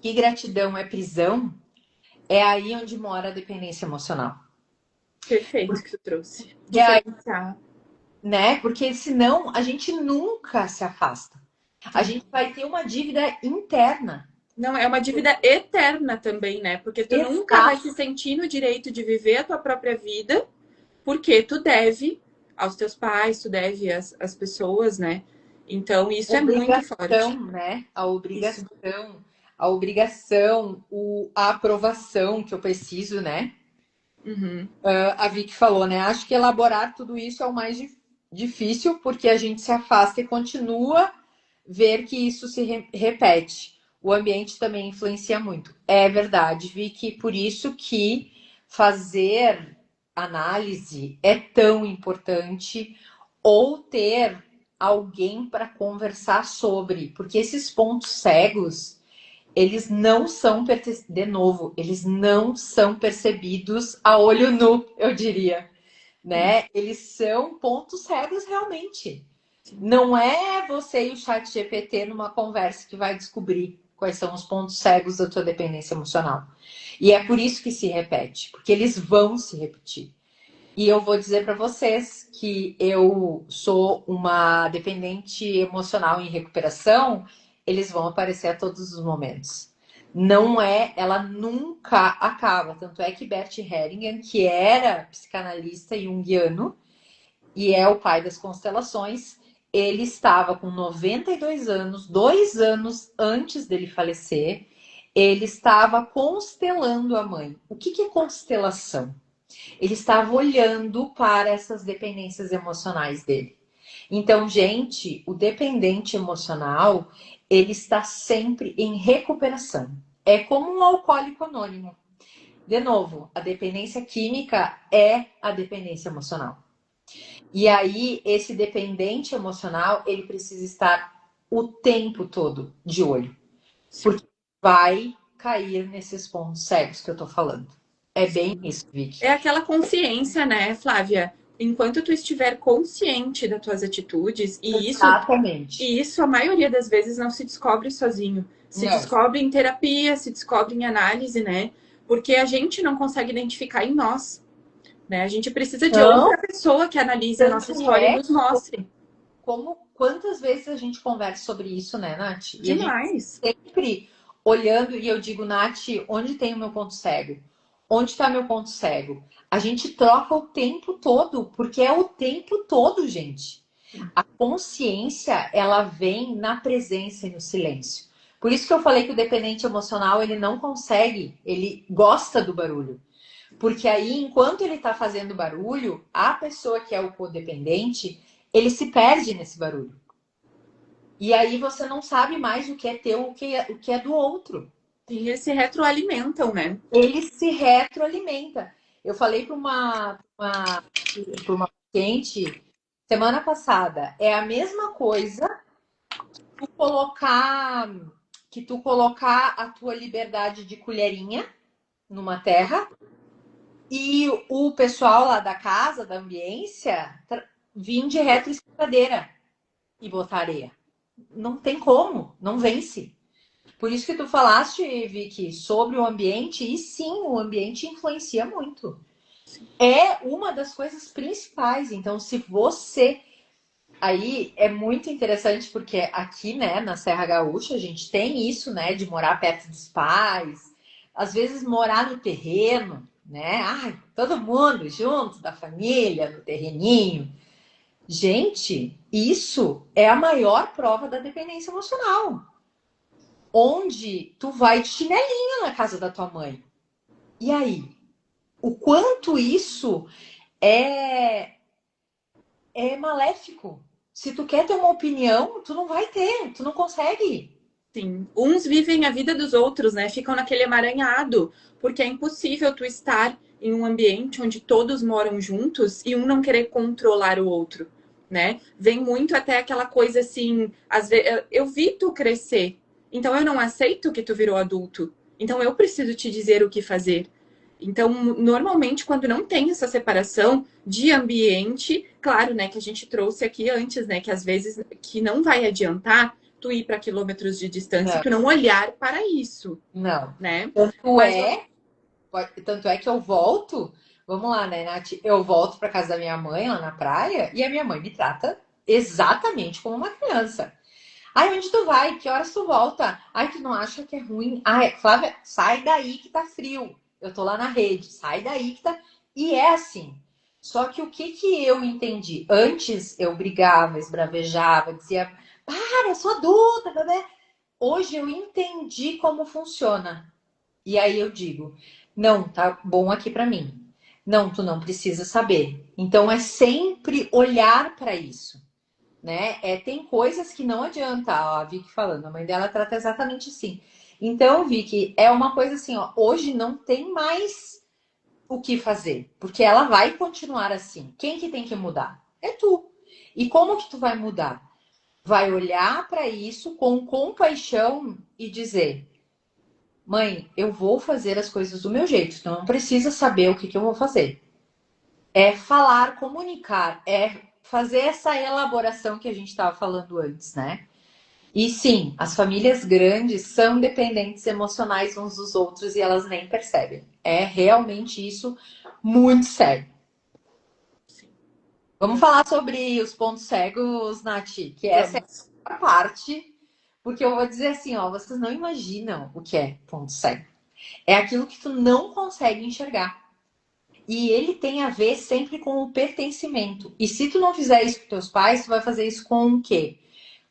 que gratidão é prisão, é aí onde mora a dependência emocional. Perfeito que tu trouxe. E aí, Diferenciar. né? Porque senão a gente nunca se afasta. A gente vai ter uma dívida interna. Não, é uma dívida eterna também, né? Porque tu nunca vai Exato. se sentir no direito de viver a tua própria vida, porque tu deve aos teus pais, tu deve às pessoas, né? Então, isso é muito forte. Obrigação, né? Isso. A obrigação, a aprovação que eu preciso, né? Uhum. A Vicky falou, né? Acho que elaborar tudo isso é o mais difícil, porque a gente se afasta e continua ver que isso se repete. O ambiente também influencia muito. É verdade, Vicky, por isso que fazer análise é tão importante, ou ter alguém para conversar sobre, porque esses pontos cegos, eles não são, de novo, eles não são percebidos a olho nu, eu diria, né? Eles são pontos cegos realmente. Não é você e o chat GPT numa conversa que vai descobrir quais são os pontos cegos da tua dependência emocional. E é por isso que se repete, porque eles vão se repetir. E eu vou dizer para vocês que eu sou uma dependente emocional em recuperação, eles vão aparecer a todos os momentos. Não é, ela nunca acaba. Tanto é que Bert Hellinger, que era psicanalista junguiano e é o pai das constelações, ele estava com 92 anos, 2 anos antes dele falecer, ele estava constelando a mãe. O que é constelação? Ele estava olhando para essas dependências emocionais dele. Então, gente, o dependente emocional, ele está sempre em recuperação. É como um alcoólico anônimo. De novo, a dependência química é a dependência emocional. E aí, esse dependente emocional, ele precisa estar o tempo todo de olho. Porque vai cair nesses pontos cegos que eu tô falando. É bem isso, Vicky. É aquela consciência, né, Flávia? Enquanto tu estiver consciente das tuas atitudes, Exatamente. e isso a maioria das vezes não se descobre sozinho. Se Não. descobre em terapia, se descobre em análise, né? Porque a gente não consegue identificar em nós, né? A gente precisa de Não, outra pessoa que analise a nossa tanto história e é nos mostre. como quantas vezes a gente conversa sobre isso, né, Nath? E a gente Demais. sempre olhando, e eu digo, Nath, onde tem o meu ponto cego? Onde está meu ponto cego? A gente troca o tempo todo, porque é o tempo todo, gente. A consciência, ela vem na presença e no silêncio. Por isso que eu falei que o dependente emocional, ele não consegue, ele gosta do barulho. Porque aí, enquanto ele está fazendo barulho, a pessoa que é o codependente, ele se perde nesse barulho. E aí você não sabe mais o que é teu, o que é do outro. E eles se retroalimentam, né? Ele se retroalimenta. Eu falei para uma paciente semana passada, é a mesma coisa tu colocar, que tu colocar a tua liberdade de colherinha numa terra e o pessoal lá da casa, da ambiência, vir de retroescavadeira e botar areia. Não tem como, não vence. Por isso que tu falaste, Vicky, sobre o ambiente, e sim, o ambiente influencia muito. É uma das coisas principais. Então, se você. Aí é muito interessante, porque aqui, né, na Serra Gaúcha, a gente tem isso, né, de morar perto dos pais, às vezes morar no terreno, né? Ai, todo mundo junto, da família, no terreninho. Gente, isso é a maior prova da dependência emocional. Onde tu vai de chinelinho na casa da tua mãe. E aí? O quanto isso é, é maléfico. Se tu quer ter uma opinião, tu não vai ter, tu não consegue. Sim. Uns vivem a vida dos outros, né? Ficam naquele emaranhado, porque é impossível tu estar em um ambiente onde todos moram juntos e um não querer controlar o outro, né? Vem muito até aquela coisa assim, às vezes eu vi tu crescer, então eu não aceito que tu virou adulto. Então eu preciso te dizer o que fazer. Então, normalmente, quando não tem essa separação de ambiente, claro, né, que a gente trouxe aqui antes, né, que às vezes que não vai adiantar tu ir para quilômetros de distância e Não, tu não olhar para isso, não. né? Tanto Mas é, tanto é que eu volto, vamos lá, né, Nath? Eu volto para casa da minha mãe lá na praia e a minha mãe me trata exatamente como uma criança. Ai, onde tu vai? Que horas tu volta? Ai, tu não acha que é ruim? Ai, Flávia, sai daí que tá frio. Eu tô lá na rede, sai daí que tá. E é assim. Só que o que que eu entendi? Antes eu brigava, esbravejava, dizia, para, eu sou adulta, bebê. Hoje eu entendi como funciona. E aí eu digo, não, tá bom aqui pra mim. Não, tu não precisa saber. Então é sempre olhar para isso, né? Tem coisas que não adianta, ó, a Vicky falando, a mãe dela trata exatamente assim. Então, Vicky, é uma coisa assim, ó, hoje não tem mais o que fazer, porque ela vai continuar assim. Quem que tem que mudar? É tu. E como que tu vai mudar? Vai olhar para isso com compaixão e dizer: mãe, eu vou fazer as coisas do meu jeito, então não precisa saber o que que eu vou fazer. É falar, comunicar, é fazer essa elaboração que a gente estava falando antes, né? E sim, as famílias grandes são dependentes emocionais uns dos outros e elas nem percebem. É realmente isso muito sério. Vamos falar sobre os pontos cegos, Nath, que essa é vamos. a parte, porque eu vou dizer assim, ó, vocês não imaginam o que é ponto cego. É aquilo que tu não consegue enxergar. E ele tem a ver sempre com o pertencimento. E se tu não fizer isso com teus pais, tu vai fazer isso com o quê?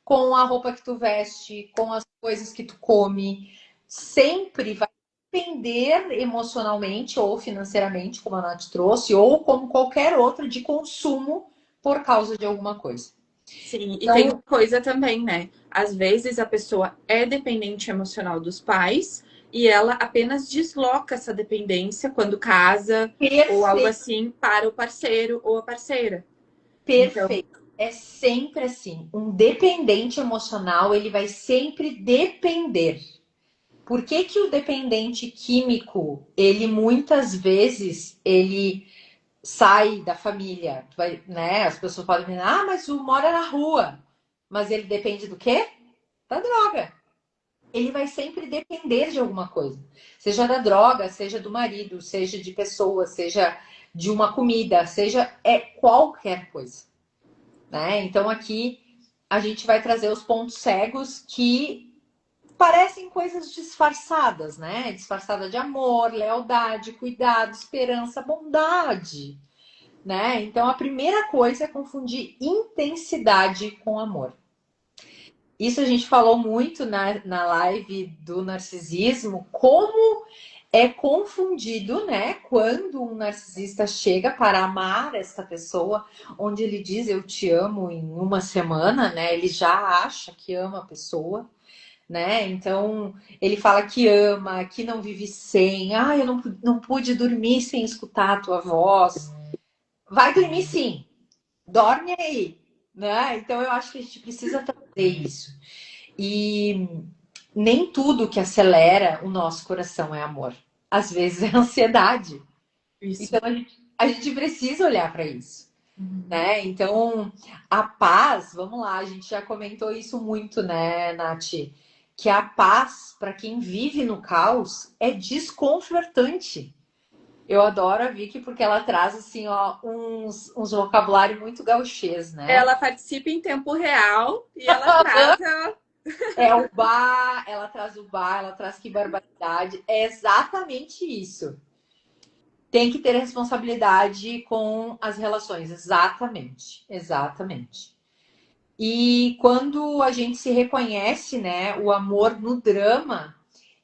Com a roupa que tu veste, com as coisas que tu come. Sempre vai depender emocionalmente ou financeiramente, como a Nath trouxe, ou como qualquer outra de consumo por causa de alguma coisa. Sim, e tem Então, uma coisa também, né? Às vezes a pessoa é dependente emocional dos pais e ela apenas desloca essa dependência quando casa ou algo perfeito, assim para o parceiro ou a parceira. Então, perfeito. É sempre assim. Um dependente emocional, ele vai sempre depender. Por que que o dependente químico, ele muitas vezes, ele sai da família, vai, né? As pessoas podem dizer, ah, mas o mora na rua. Mas ele depende do quê? Da droga. Ele vai sempre depender de alguma coisa. Seja da droga, seja do marido, seja de pessoa, seja de uma comida, seja qualquer coisa, né? Então aqui a gente vai trazer os pontos cegos que parecem coisas disfarçadas, né? Disfarçada de amor, lealdade, cuidado, esperança, bondade, né? Então a primeira coisa é confundir intensidade com amor. Isso a gente falou muito na live do narcisismo, como é confundido, né? Quando um narcisista chega para amar esta pessoa, onde ele diz eu te amo em uma semana, né? Ele já acha que ama a pessoa, né? Então, ele fala que ama, que não vive sem. Ah, eu não pude dormir sem escutar a tua voz. Vai dormir sim, dorme aí, né? Então, eu acho que a gente precisa trazer isso. E nem tudo que acelera o nosso coração é amor. Às vezes é ansiedade. Isso. Então, a gente precisa olhar para isso. Uhum. Né? Então, a paz, vamos lá, a gente já comentou isso muito, né, Nath? Que a paz, para quem vive no caos, é desconfortante. Eu adoro a Vicky porque ela traz, assim, ó, uns vocabulário muito gauchês, né? Ela participa em tempo real e ela traz É o bar, ela traz o bar, ela traz que barbaridade. É exatamente isso. Tem que ter responsabilidade com as relações. Exatamente. Exatamente. E quando a gente se reconhece, né, o amor no drama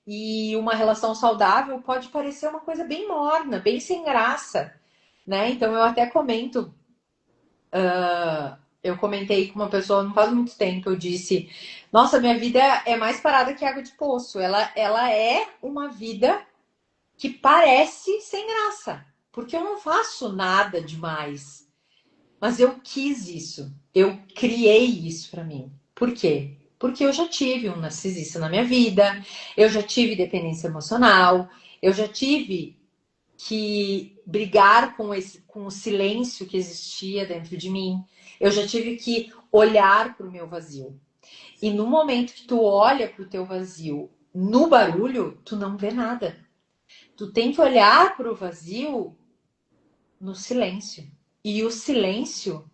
e uma relação saudável pode parecer uma coisa bem morna, bem sem graça, né? Então eu até comento, eu comentei com uma pessoa não faz muito tempo, eu disse, nossa, minha vida é mais parada que água de poço. Ela é uma vida que parece sem graça, porque eu não faço nada demais. Mas eu quis isso. Eu criei isso para mim. Por quê? Porque eu já tive um narcisista na minha vida, eu já tive dependência emocional, eu já tive que brigar com o silêncio que existia dentro de mim, eu já tive que olhar para o meu vazio. E no momento que tu olha para o teu vazio no barulho, tu não vê nada. Tu tem que olhar para o vazio no silêncio. E o silêncio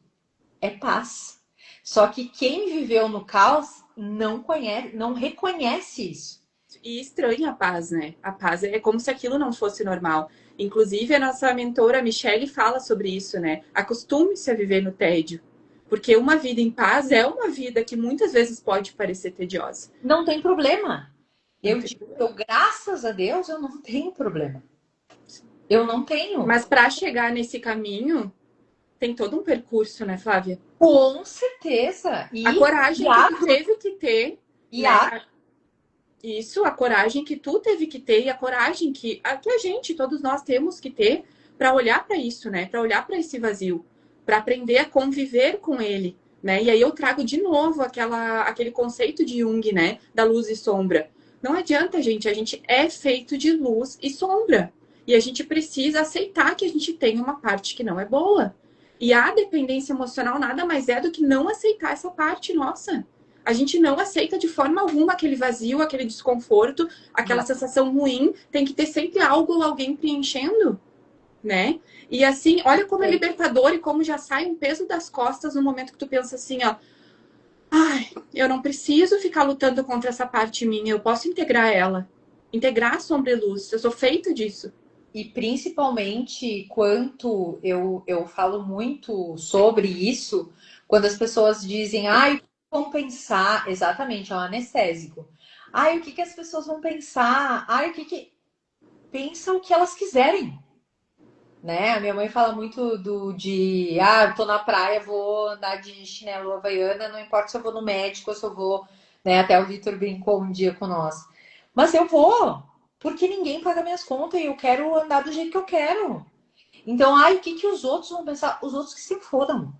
é paz. Só que quem viveu no caos não conhece, não reconhece isso. e estranha a paz, né? A paz é como se aquilo não fosse normal. Inclusive, a nossa mentora Michelle fala sobre isso, né? Acostume-se a viver no tédio. Porque uma vida em paz é uma vida que muitas vezes pode parecer tediosa. Não tem problema. Não Eu tem digo, problema. eu, graças a Deus, eu não tenho problema. Eu não tenho. Mas para chegar nesse caminho, tem todo um percurso, né, Flávia? Com certeza. A E coragem que tu árduo. teve que ter, E né? árduo. Isso, a coragem que tu teve que ter e a coragem que a gente, todos nós temos que ter para olhar para isso, né? Para olhar para esse vazio, para aprender a conviver com ele, né? E aí eu trago de novo aquele conceito de Jung, né? Da luz e sombra. Não adianta, gente, a gente é feito de luz e sombra. E a gente precisa aceitar que a gente tem uma parte que não é boa. E a dependência emocional nada mais é do que não aceitar essa parte nossa. A gente não aceita de forma alguma aquele vazio, aquele desconforto, aquela Não. sensação ruim. Tem que ter sempre algo ou alguém preenchendo, né? E assim, olha como é libertador e como já sai um peso das costas no momento que tu pensa assim, ó. Ai, eu não preciso ficar lutando contra essa parte minha, eu posso integrar ela. Integrar a sombra e luz. Eu sou feito disso. E principalmente quanto eu falo muito sobre isso, quando as pessoas dizem, ai, o que vão pensar? Exatamente, é um anestésico. Ai, o que as pessoas vão pensar? Ai, o que. Pensa o que elas quiserem, né? A minha mãe fala muito eu tô na praia, vou andar de chinelo havaiana, não importa se eu vou no médico ou se eu vou, né? Até o Vitor brincou um dia com nós. Mas eu vou, porque ninguém paga minhas contas e eu quero andar do jeito que eu quero. Então, ai, o que os outros vão pensar? Os outros que se fodam.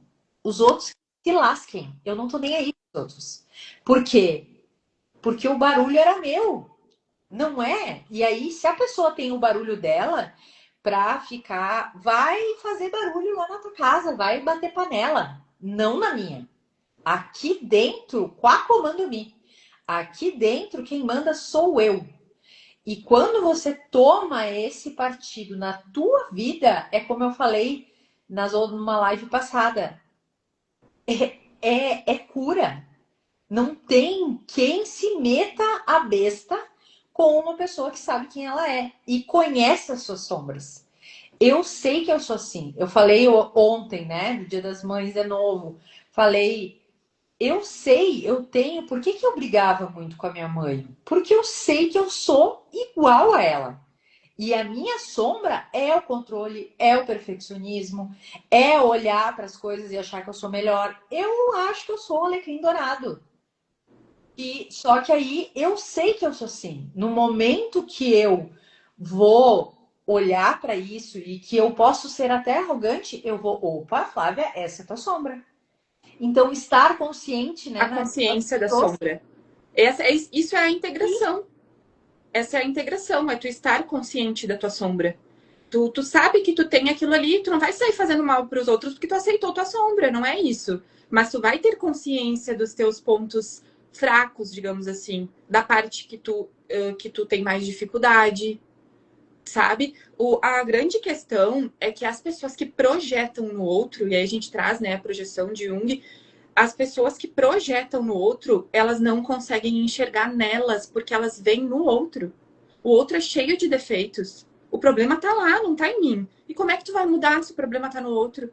Os outros que se lasquem. Eu não tô nem aí com os outros. Por quê? Porque o barulho era meu. Não é? E aí, se a pessoa tem o barulho dela pra ficar, vai fazer barulho lá na tua casa, vai bater panela, não na minha. Aqui dentro, quá comando me. Aqui dentro, quem manda sou eu. E quando você toma esse partido na tua vida, é como eu falei numa live passada, é cura. Não tem quem se meta a besta com uma pessoa que sabe quem ela é e conhece as suas sombras. Eu sei que eu sou assim. Eu falei ontem, né, do Dia das Mães de novo. Falei, eu sei, eu tenho. Por que eu brigava muito com a minha mãe? Porque eu sei que eu sou igual a ela. E a minha sombra é o controle, é o perfeccionismo, é olhar para as coisas e achar que eu sou melhor. Eu acho que eu sou o alecrim dourado. E só que aí eu sei que eu sou assim. No momento que eu vou olhar para isso e que eu posso ser até arrogante, eu vou, opa, Flávia, essa é a tua sombra. Então, estar consciente, A né, consciência da trouxe sombra. Isso é a integração. Essa é a integração, é tu estar consciente da tua sombra. Tu sabe que tu tem aquilo ali, tu não vai sair fazendo mal para os outros porque tu aceitou tua sombra, não é isso. Mas tu vai ter consciência dos teus pontos fracos, digamos assim, da parte que tu tem mais dificuldade, sabe? A grande questão é que as pessoas que projetam no outro, e aí a gente traz, né, a projeção de Jung, as pessoas que projetam no outro, elas não conseguem enxergar nelas porque elas veem no outro. O outro é cheio de defeitos. O problema tá lá, não tá em mim. E como é que tu vai mudar se o problema tá no outro?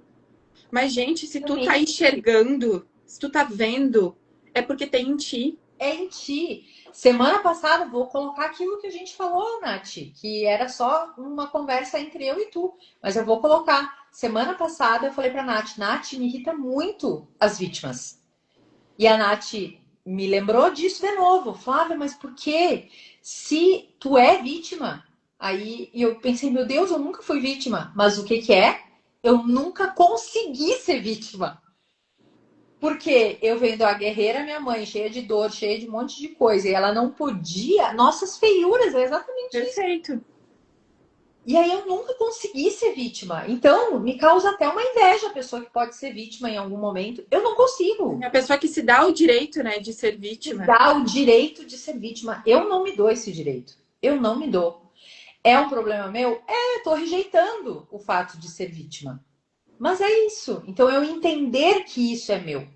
Mas, gente, se tu tá enxergando, se tu tá vendo, é porque tem em ti. é em ti. Semana passada, vou colocar aquilo que a gente falou, Nath, que era só uma conversa entre eu e tu, mas eu vou colocar. Semana passada eu falei pra Nath, Nath, me irrita muito as vítimas. E a Nath me lembrou disso de novo. Flávia, mas por quê? Se tu é vítima, aí eu pensei, meu Deus, eu nunca fui vítima. Mas o que que é? Eu nunca consegui ser vítima. Porque eu vendo a guerreira, minha mãe, cheia de dor, cheia de um monte de coisa, e ela não podia. Nossas feiuras, é exatamente isso. Perfeito. E aí eu nunca consegui ser vítima. Então, me causa até uma inveja a pessoa que pode ser vítima em algum momento. Eu não consigo. A pessoa que se dá o direito, né, de ser Me vítima. dá o direito de ser vítima. Eu não me dou esse direito. Eu não me dou. É um problema meu? É, eu tô rejeitando o fato de ser vítima. Mas é isso. Então, eu entender que isso é meu. E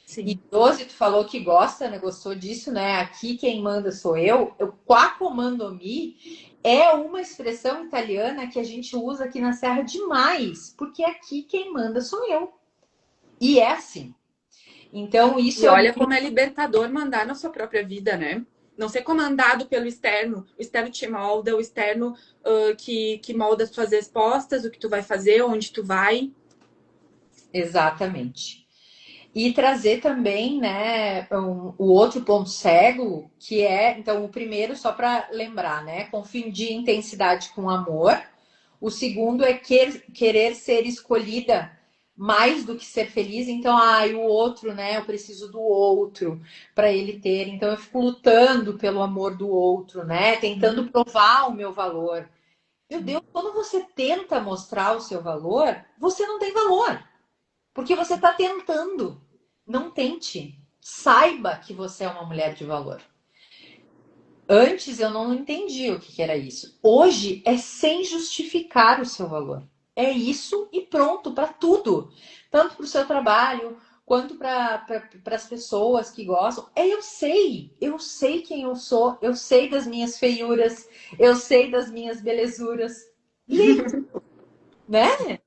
Sim. 12, tu falou que gosta, né? Gostou disso, né? Aqui quem manda sou eu. O qua comando-me é uma expressão italiana que a gente usa aqui na Serra demais, porque aqui quem manda sou eu. E é assim. Então, isso E eu. olha como é libertador mandar na sua própria vida, né? Não ser comandado pelo externo. O externo te molda, o externo que molda as tuas respostas, o que tu vai fazer, onde tu vai. Exatamente. E trazer também, né, o outro ponto cego, que é, então, o primeiro, só para lembrar, né, confundir intensidade com amor. O segundo é querer ser escolhida mais do que ser feliz. Então, o outro, né, eu preciso do outro para ele ter. Então, eu fico lutando pelo amor do outro, né, tentando provar o meu valor. Meu Deus, quando você tenta mostrar o seu valor, você não tem valor. Porque você está tentando. Não tente. Saiba que você é uma mulher de valor. Antes eu não entendia o que era isso. Hoje é sem justificar o seu valor. É isso e pronto para tudo. Tanto para o seu trabalho, quanto para as pessoas que gostam. Eu sei quem eu sou, eu sei das minhas feiuras, eu sei das minhas belezuras. E é isso, né?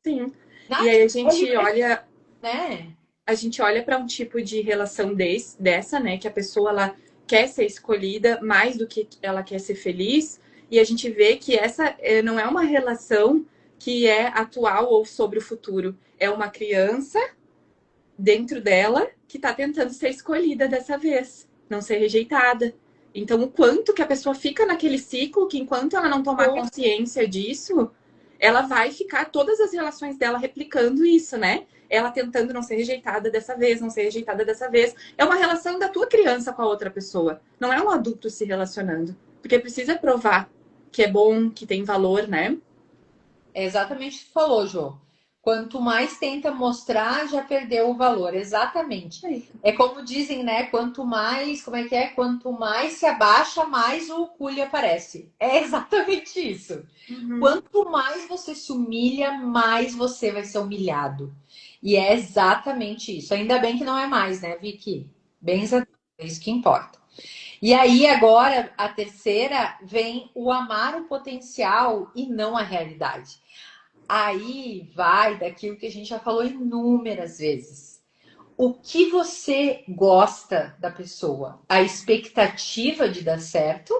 Sim. E Nath, aí né? a gente olha para um tipo de relação dessa, né? Que a pessoa ela quer ser escolhida mais do que ela quer ser feliz. E a gente vê que essa não é uma relação que é atual ou sobre o futuro. É uma criança dentro dela que está tentando ser escolhida dessa vez, não ser rejeitada. Então, o quanto que a pessoa fica naquele ciclo que enquanto ela não tomar consciência disso, ela vai ficar todas as relações dela replicando isso, né? Ela tentando não ser rejeitada dessa vez, não ser rejeitada dessa vez. É uma relação da tua criança com a outra pessoa. Não é um adulto se relacionando. Porque precisa provar que é bom, que tem valor, né? É exatamente o que tu falou, Jô. Quanto mais tenta mostrar, já perdeu o valor. Exatamente. É como dizem, né? Quanto mais, como é que é? Quanto mais se abaixa, mais o cu lhe aparece. É exatamente isso. Uhum. Quanto mais você se humilha, mais você vai ser humilhado. E é exatamente isso. Ainda bem que não é mais, né, Vicky? Bem, é isso que importa. E aí, agora, a terceira vem o amar o potencial e não a realidade. Aí vai daquilo que a gente já falou inúmeras vezes. O que você gosta da pessoa? A expectativa de dar certo?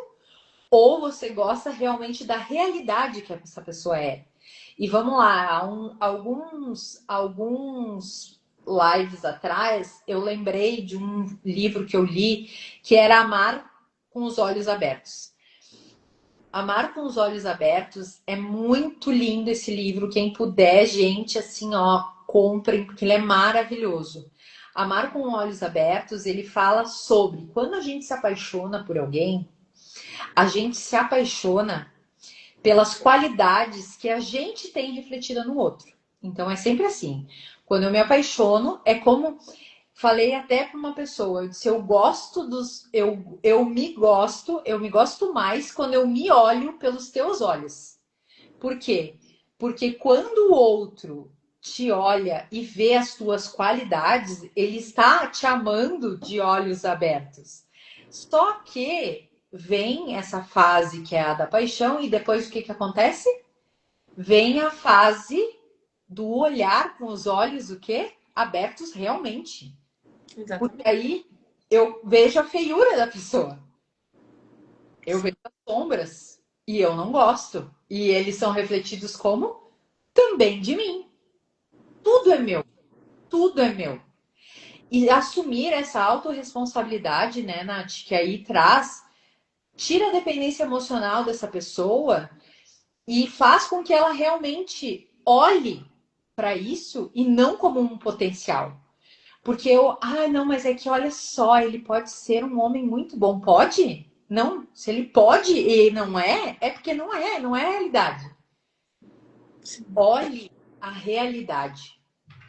Ou você gosta realmente da realidade que essa pessoa é? E vamos lá, alguns lives atrás, eu lembrei de um livro que eu li que era Amar com os Olhos Abertos. Amar com os Olhos Abertos é muito lindo esse livro. Quem puder, gente, assim, ó, comprem, porque ele é maravilhoso. Amar com Olhos Abertos, ele fala sobre quando a gente se apaixona por alguém, a gente se apaixona pelas qualidades que a gente tem refletida no outro. Então é sempre assim. Quando eu me apaixono, é como falei até para uma pessoa, eu disse, eu gosto dos. Eu me gosto mais quando eu me olho pelos teus olhos. Por quê? Porque quando o outro te olha e vê as tuas qualidades, ele está te amando de olhos abertos. Só que vem essa fase que é a da paixão, e depois o que, que acontece? Vem a fase do olhar com os olhos, o quê? Abertos realmente. Porque Exatamente. aí eu vejo a feiura da pessoa. Eu vejo as sombras e eu não gosto. E eles são refletidos como? Também de mim. Tudo é meu. Tudo é meu. E assumir essa autorresponsabilidade, né, Nath, que aí traz, tira a dependência emocional dessa pessoa e faz com que ela realmente olhe para isso e não como um potencial. Porque não, mas é que olha só, ele pode ser um homem muito bom. Pode? Não, se ele pode e não é, é porque não é a realidade. Olhe a realidade.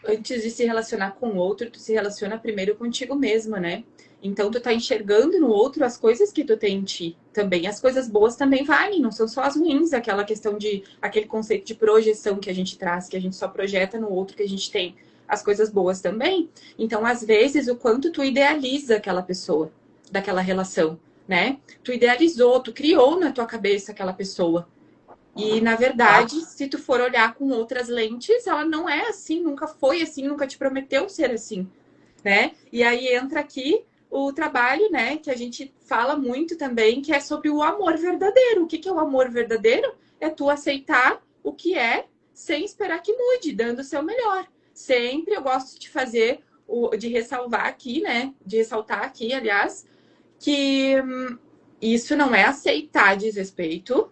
Antes de se relacionar com o outro, tu se relaciona primeiro contigo mesma, né? Então tu tá enxergando no outro as coisas que tu tem em ti. Também as coisas boas também valem, não são só as ruins, aquela questão de aquele conceito de projeção que a gente traz, que a gente só projeta no outro que a gente tem as coisas boas também. Então, às vezes, o quanto tu idealiza aquela pessoa, daquela relação, né? Tu idealizou, tu criou na tua cabeça aquela pessoa. E, na Tá? verdade, se tu for olhar com outras lentes, ela não é assim, nunca foi assim, nunca te prometeu ser assim, né? E aí entra aqui o trabalho, né, que a gente fala muito também, que é sobre o amor verdadeiro. O que é o amor verdadeiro? É tu aceitar o que é sem esperar que mude, dando o seu melhor. Sempre eu gosto de fazer, de ressalvar aqui, né, de ressaltar aqui, aliás, que isso não é aceitar desrespeito,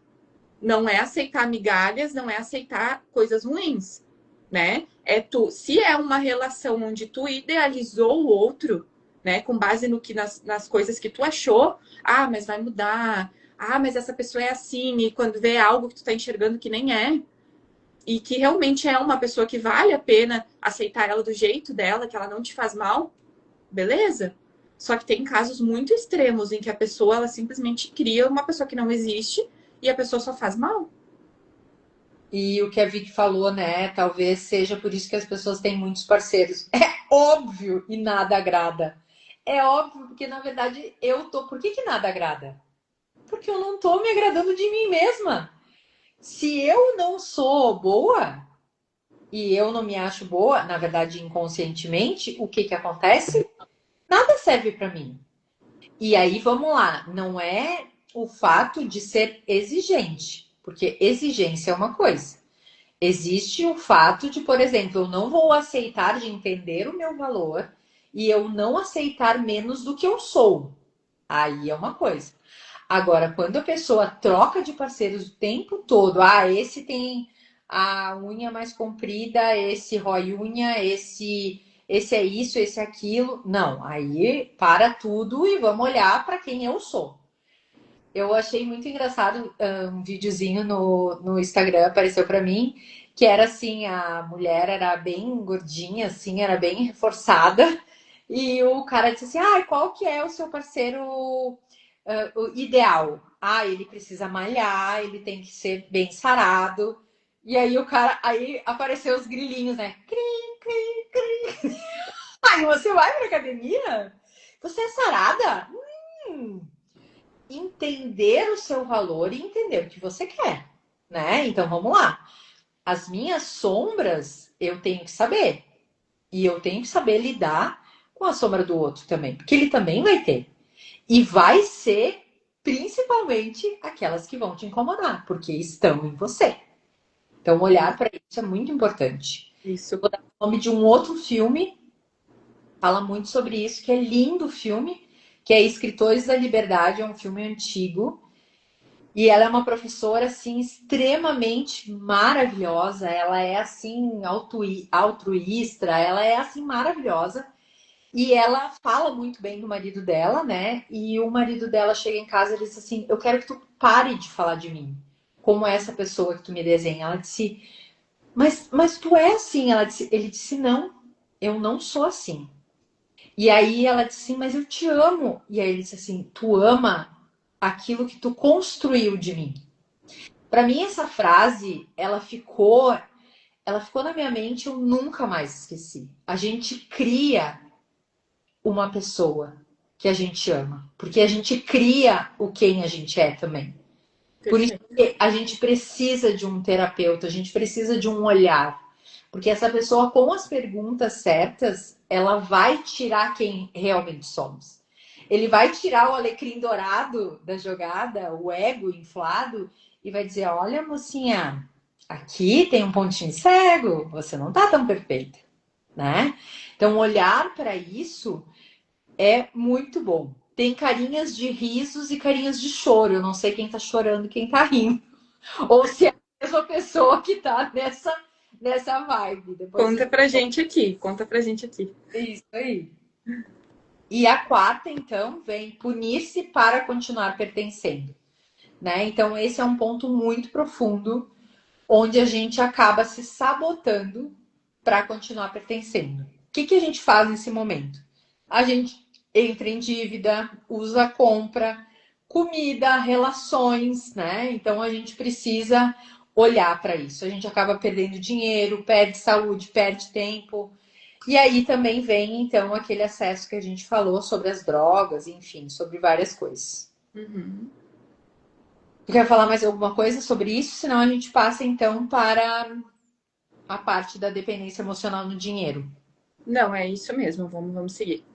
não é aceitar migalhas, não é aceitar coisas ruins, né? É tu, se é uma relação onde tu idealizou o outro, né, com base no que nas coisas que tu achou, mas vai mudar. Mas essa pessoa é assim, e quando vê algo que tu tá enxergando que nem é, e que realmente é uma pessoa que vale a pena aceitar ela do jeito dela, que ela não te faz mal, beleza? Só que tem casos muito extremos em que a pessoa ela simplesmente cria uma pessoa que não existe e a pessoa só faz mal. E o que a Vicky falou, né? Talvez seja por isso que as pessoas têm muitos parceiros. É óbvio e nada agrada. É óbvio, porque na verdade eu tô. Por que, que nada agrada? Porque eu não tô me agradando de mim mesma. Se eu não sou boa e eu não me acho boa, na verdade, inconscientemente, o que que acontece? Nada serve para mim. E aí vamos lá, não é o fato de ser exigente, porque exigência é uma coisa. Existe o fato de, por exemplo, eu não vou aceitar de entender o meu valor e eu não aceitar menos do que eu sou. Aí é uma coisa. Agora, quando a pessoa troca de parceiros o tempo todo, esse tem a unha mais comprida, esse rói unha, esse é isso, esse é aquilo. Não, aí para tudo e vamos olhar para quem eu sou. Eu achei muito engraçado um videozinho no Instagram, apareceu para mim, que era assim, a mulher era bem gordinha, assim, era bem reforçada, e o cara disse assim, qual que é o seu parceiro o ideal? Ele precisa malhar, ele tem que ser bem sarado. E aí o cara, aí apareceu os grilinhos, né? Cri, cri, cri. Aí você vai pra academia? Você é sarada? Hum, entender o seu valor e entender o que você quer, né? Então vamos lá. As minhas sombras eu tenho que saber. E eu tenho que saber lidar com a sombra do outro também, porque ele também vai ter. E vai ser principalmente aquelas que vão te incomodar, porque estão em você. Então olhar para isso é muito importante. Isso. Vou dar o nome de um outro filme Fala muito sobre isso, que é lindo o filme, que é Escritores da Liberdade, é um filme antigo. E ela é uma professora, assim, extremamente maravilhosa. Ela é, assim, altruísta, ela é, assim, maravilhosa. E ela fala muito bem do marido dela, né? E o marido dela chega em casa e diz assim: Eu quero que tu pare de falar de mim, como essa pessoa que tu me desenha. Ela disse: mas tu é assim. Ele disse: Não, eu não sou assim. E aí ela disse assim: Mas eu te amo. E aí ele disse assim: Tu ama aquilo que tu construiu de mim. Para mim, essa frase, ela ficou na minha mente, eu nunca mais esqueci. A gente cria uma pessoa que a gente ama, porque a gente cria o quem a gente é também. Por isso Perfeito. que a gente precisa de um terapeuta, a gente precisa de um olhar, porque essa pessoa com as perguntas certas, ela vai tirar quem realmente somos. Ele vai tirar o alecrim dourado da jogada, o ego inflado, e vai dizer: Olha, mocinha, aqui tem um pontinho cego, você não tá tão perfeita, né? Então, olhar para isso é muito bom. Tem carinhas de risos e carinhas de choro. Eu não sei quem tá chorando e quem tá rindo. Ou se é a mesma pessoa que tá nessa vibe. Depois Conta pra gente aqui, conta pra gente aqui. é isso aí. E a quarta, então, vem punir-se para continuar pertencendo, né? Então, esse é um ponto muito profundo, onde a gente acaba se sabotando para continuar pertencendo. O que, que a gente faz nesse momento? A gente entra em dívida, usa compra, comida, relações, né? Então a gente precisa olhar para isso. A gente acaba perdendo dinheiro, perde saúde, perde tempo. E aí também vem, então, aquele acesso que a gente falou sobre as drogas, enfim, sobre várias coisas. Uhum. Tu quer falar mais alguma coisa sobre isso? Senão a gente passa, então, para a parte da dependência emocional no dinheiro. Não, é isso mesmo, vamos seguir.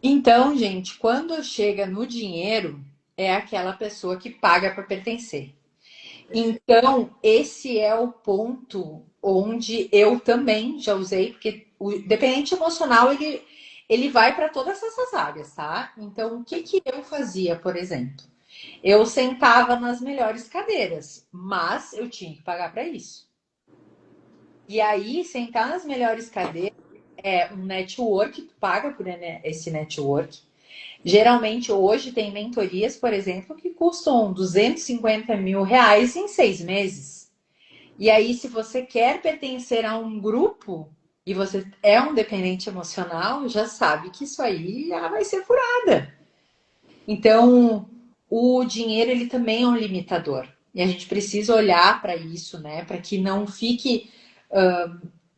Então, gente, quando chega no dinheiro, é aquela pessoa que paga para pertencer. Perfeito. Então, esse é o ponto onde eu também já usei, porque o dependente emocional ele vai para todas essas áreas, tá? Então, o que que eu fazia, por exemplo? Eu sentava nas melhores cadeiras, mas eu tinha que pagar para isso. E aí, sentar nas melhores cadeiras é um network, tu paga por esse network. Geralmente, hoje, tem mentorias, por exemplo, que custam 250 mil reais em 6 meses. E aí, se você quer pertencer a um grupo e você é um dependente emocional, já sabe que isso aí já vai ser furada. Então, o dinheiro, ele também é um limitador. E a gente precisa olhar para isso, né? Para que não fique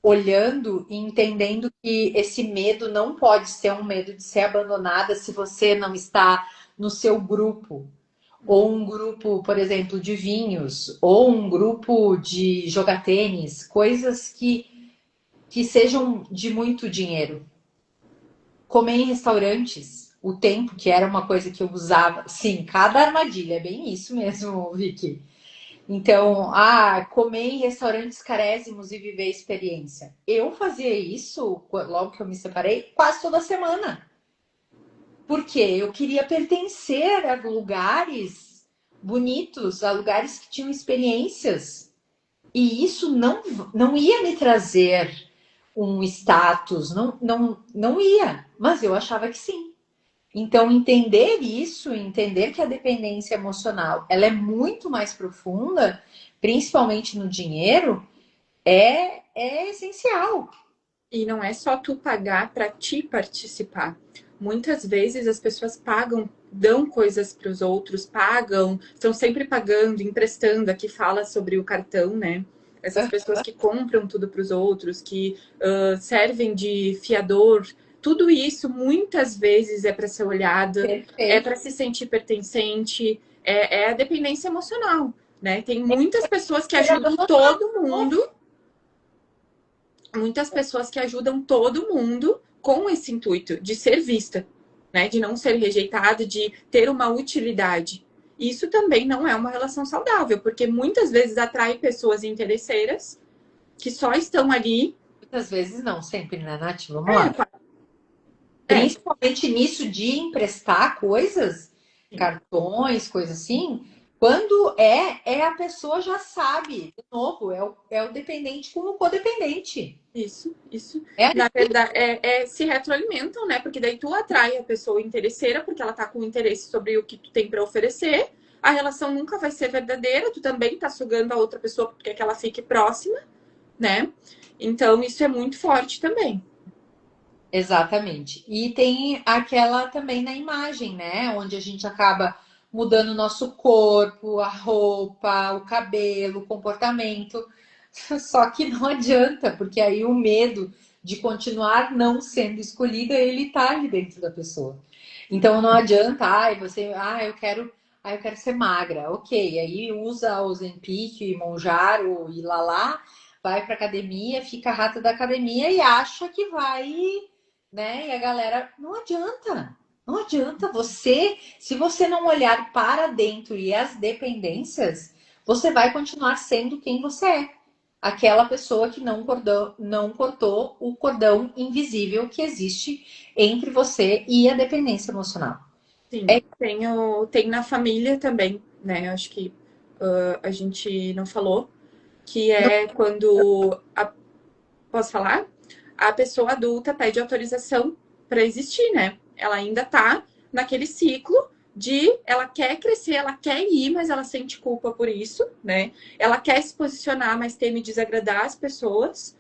olhando e entendendo que esse medo não pode ser um medo de ser abandonada se você não está no seu grupo, ou um grupo, por exemplo, de vinhos, ou um grupo de jogar tênis, coisas que sejam de muito dinheiro. Comer em restaurantes, o tempo que era uma coisa que eu usava, sim, cada armadilha, é bem isso mesmo, Vicky. Então, comer em restaurantes carésimos e viver a experiência. Eu fazia isso, logo que eu me separei, quase toda semana. Porque eu queria pertencer a lugares bonitos, a lugares que tinham experiências. E isso não ia me trazer um status, não ia. Mas eu achava que sim. Então, entender isso, entender que a dependência emocional ela é muito mais profunda, principalmente no dinheiro, é essencial. E não é só tu pagar para te participar. Muitas vezes as pessoas pagam, dão coisas para os outros, pagam, estão sempre pagando, emprestando. Aqui fala sobre o cartão, né? Essas pessoas que compram tudo para os outros, que servem de fiador. Tudo isso muitas vezes é para ser olhada, é Perfeito. para se sentir pertencente, é a dependência emocional, né? Tem muitas pessoas que ajudam todo mundo, muitas pessoas que ajudam todo mundo com esse intuito de ser vista, né? De não ser rejeitada, de ter uma utilidade. Isso também não é uma relação saudável, porque muitas vezes atrai pessoas interesseiras que só estão ali. Muitas vezes não, sempre, né, Nath? Vamos lá. É, Principalmente nisso de emprestar coisas, sim. cartões, coisas assim, quando é a pessoa já sabe, de novo, é o dependente com o codependente. Isso. É Na ali. verdade, se retroalimentam, né? Porque daí tu atrai a pessoa interesseira, porque ela tá com interesse sobre o que tu tem para oferecer. A relação nunca vai ser verdadeira, tu também tá sugando a outra pessoa porque quer que ela fique próxima, né? Então, isso é muito forte também. Exatamente. E tem aquela também na imagem, né? Onde a gente acaba mudando o nosso corpo, a roupa, o cabelo, o comportamento. Só que não adianta, porque aí o medo de continuar não sendo escolhida, ele tá ali dentro da pessoa. Então não adianta, eu quero ser magra. OK, aí usa o Ozempic, Monjaro e Lalá, vai pra academia, fica a rata da academia e acha que vai, né? E a galera, não adianta. Não adianta você, se você não olhar para dentro e as dependências, você vai continuar sendo quem você é. Aquela pessoa que não cortou o cordão invisível que existe entre você e a dependência emocional. Sim, tem na família também, né? Eu acho que a gente não falou, que é quando posso falar? A pessoa adulta pede autorização para existir, né? Ela ainda tá naquele ciclo de ela quer crescer, ela quer ir, mas ela sente culpa por isso, né? Ela quer se posicionar, mas teme desagradar as pessoas.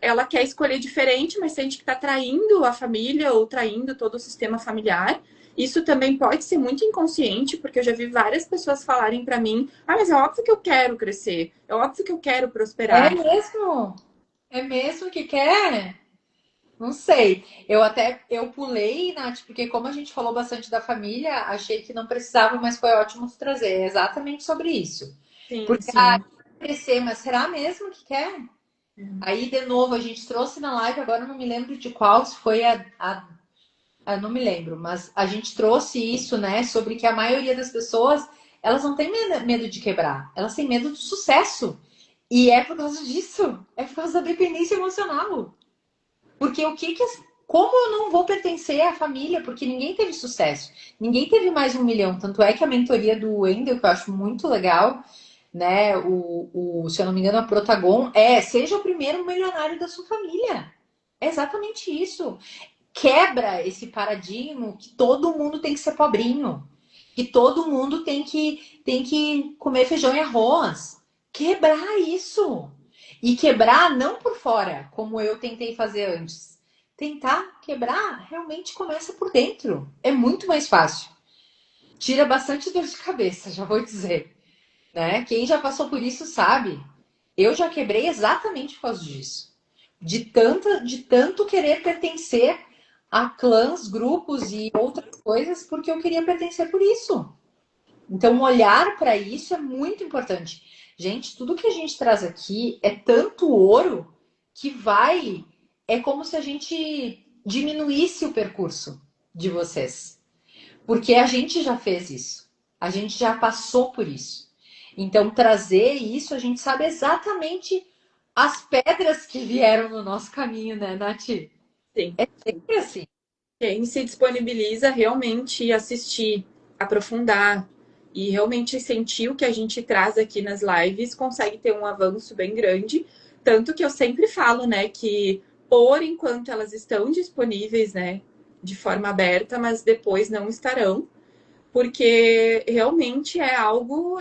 Ela quer escolher diferente, mas sente que está traindo a família ou traindo todo o sistema familiar. Isso também pode ser muito inconsciente, porque eu já vi várias pessoas falarem para mim: ah, mas é óbvio que eu quero crescer, é óbvio que eu quero É prosperar. mesmo? É mesmo que quer? Não sei. Eu pulei, Nath, porque como a gente falou bastante da família, achei que não precisava, mas foi ótimo tu trazer. É exatamente sobre isso. Sim, Porque sim. crescer, mas será mesmo que quer? Aí, de novo, a gente trouxe na live, agora eu não me lembro de qual, se foi não me lembro, mas a gente trouxe isso, né, sobre que a maioria das pessoas, elas não têm medo de quebrar, elas têm medo do sucesso. E é por causa disso, é por causa da dependência emocional. Porque como eu não vou pertencer à família? Porque ninguém teve sucesso, ninguém teve mais 1 milhão. Tanto é que a mentoria do Wendel, que eu acho muito legal, né? Se eu não me engano, a Protagon seja o primeiro milionário da sua família. É exatamente isso. Quebra esse paradigma que todo mundo tem que ser pobrinho, que todo mundo tem que comer feijão e arroz. Quebrar isso. E quebrar não por fora, como eu tentei fazer antes. Tentar quebrar realmente começa por dentro. É muito mais fácil. Tira bastante dor de cabeça, já vou dizer, né? Quem já passou por isso sabe. Eu já quebrei exatamente por causa disso. De tanto querer pertencer a clãs, grupos e outras coisas, porque eu queria pertencer por isso. Então, olhar para isso é muito importante. Gente, tudo que a gente traz aqui é tanto ouro que vai. É como se a gente diminuísse o percurso de vocês. Porque a gente já fez isso. A gente já passou por isso. Então, trazer isso, a gente sabe exatamente as pedras que vieram no nosso caminho, né, Nath? Sim. É sempre assim. Quem se disponibiliza realmente assistir, aprofundar e realmente sentir o que a gente traz aqui nas lives, consegue ter um avanço bem grande. Tanto que eu sempre falo, né, que por enquanto elas estão disponíveis, né, de forma aberta, mas depois não estarão, porque realmente é algo,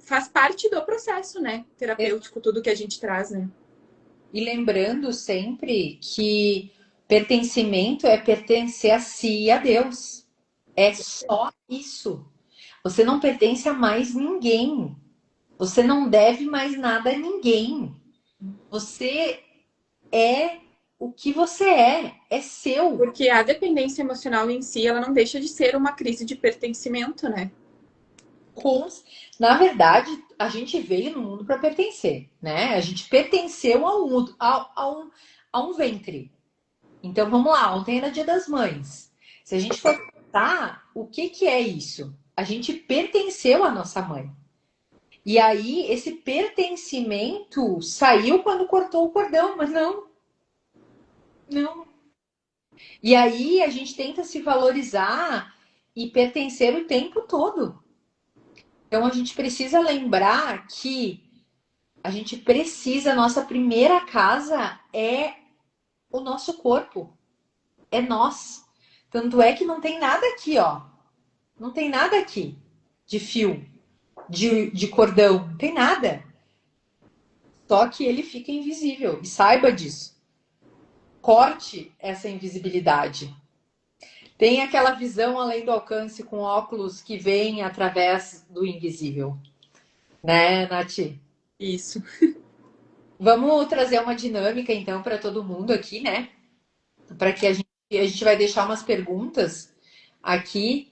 faz parte do processo, né, terapêutico, tudo que a gente traz, né. E lembrando sempre que pertencimento é pertencer a si e a Deus. É só isso. Você não pertence a mais ninguém. Você não deve mais nada a ninguém. Você é o que você é. É seu. Porque a dependência emocional em si, ela não deixa de ser uma crise de pertencimento, né? Com... Na verdade, a gente veio no mundo para pertencer, né? A gente pertenceu a um ventre. Então vamos lá, ontem era Dia das Mães. Se a gente for pensar, o que é isso? A gente pertenceu à nossa mãe. E aí, esse pertencimento saiu quando cortou o cordão, mas não, não. E aí a gente tenta se valorizar e pertencer o tempo todo. Então a gente precisa lembrar que a nossa primeira casa é o nosso corpo, é nós. Tanto é que não tem nada aqui, ó. Não tem nada aqui de fio, de cordão, não tem nada. Só que ele fica invisível. E saiba disso. Corte essa invisibilidade. Tem aquela visão além do alcance com óculos que vem através do invisível. Né, Nath? Isso. Vamos trazer uma dinâmica, então, para todo mundo aqui, né? Para que a gente vai deixar umas perguntas aqui,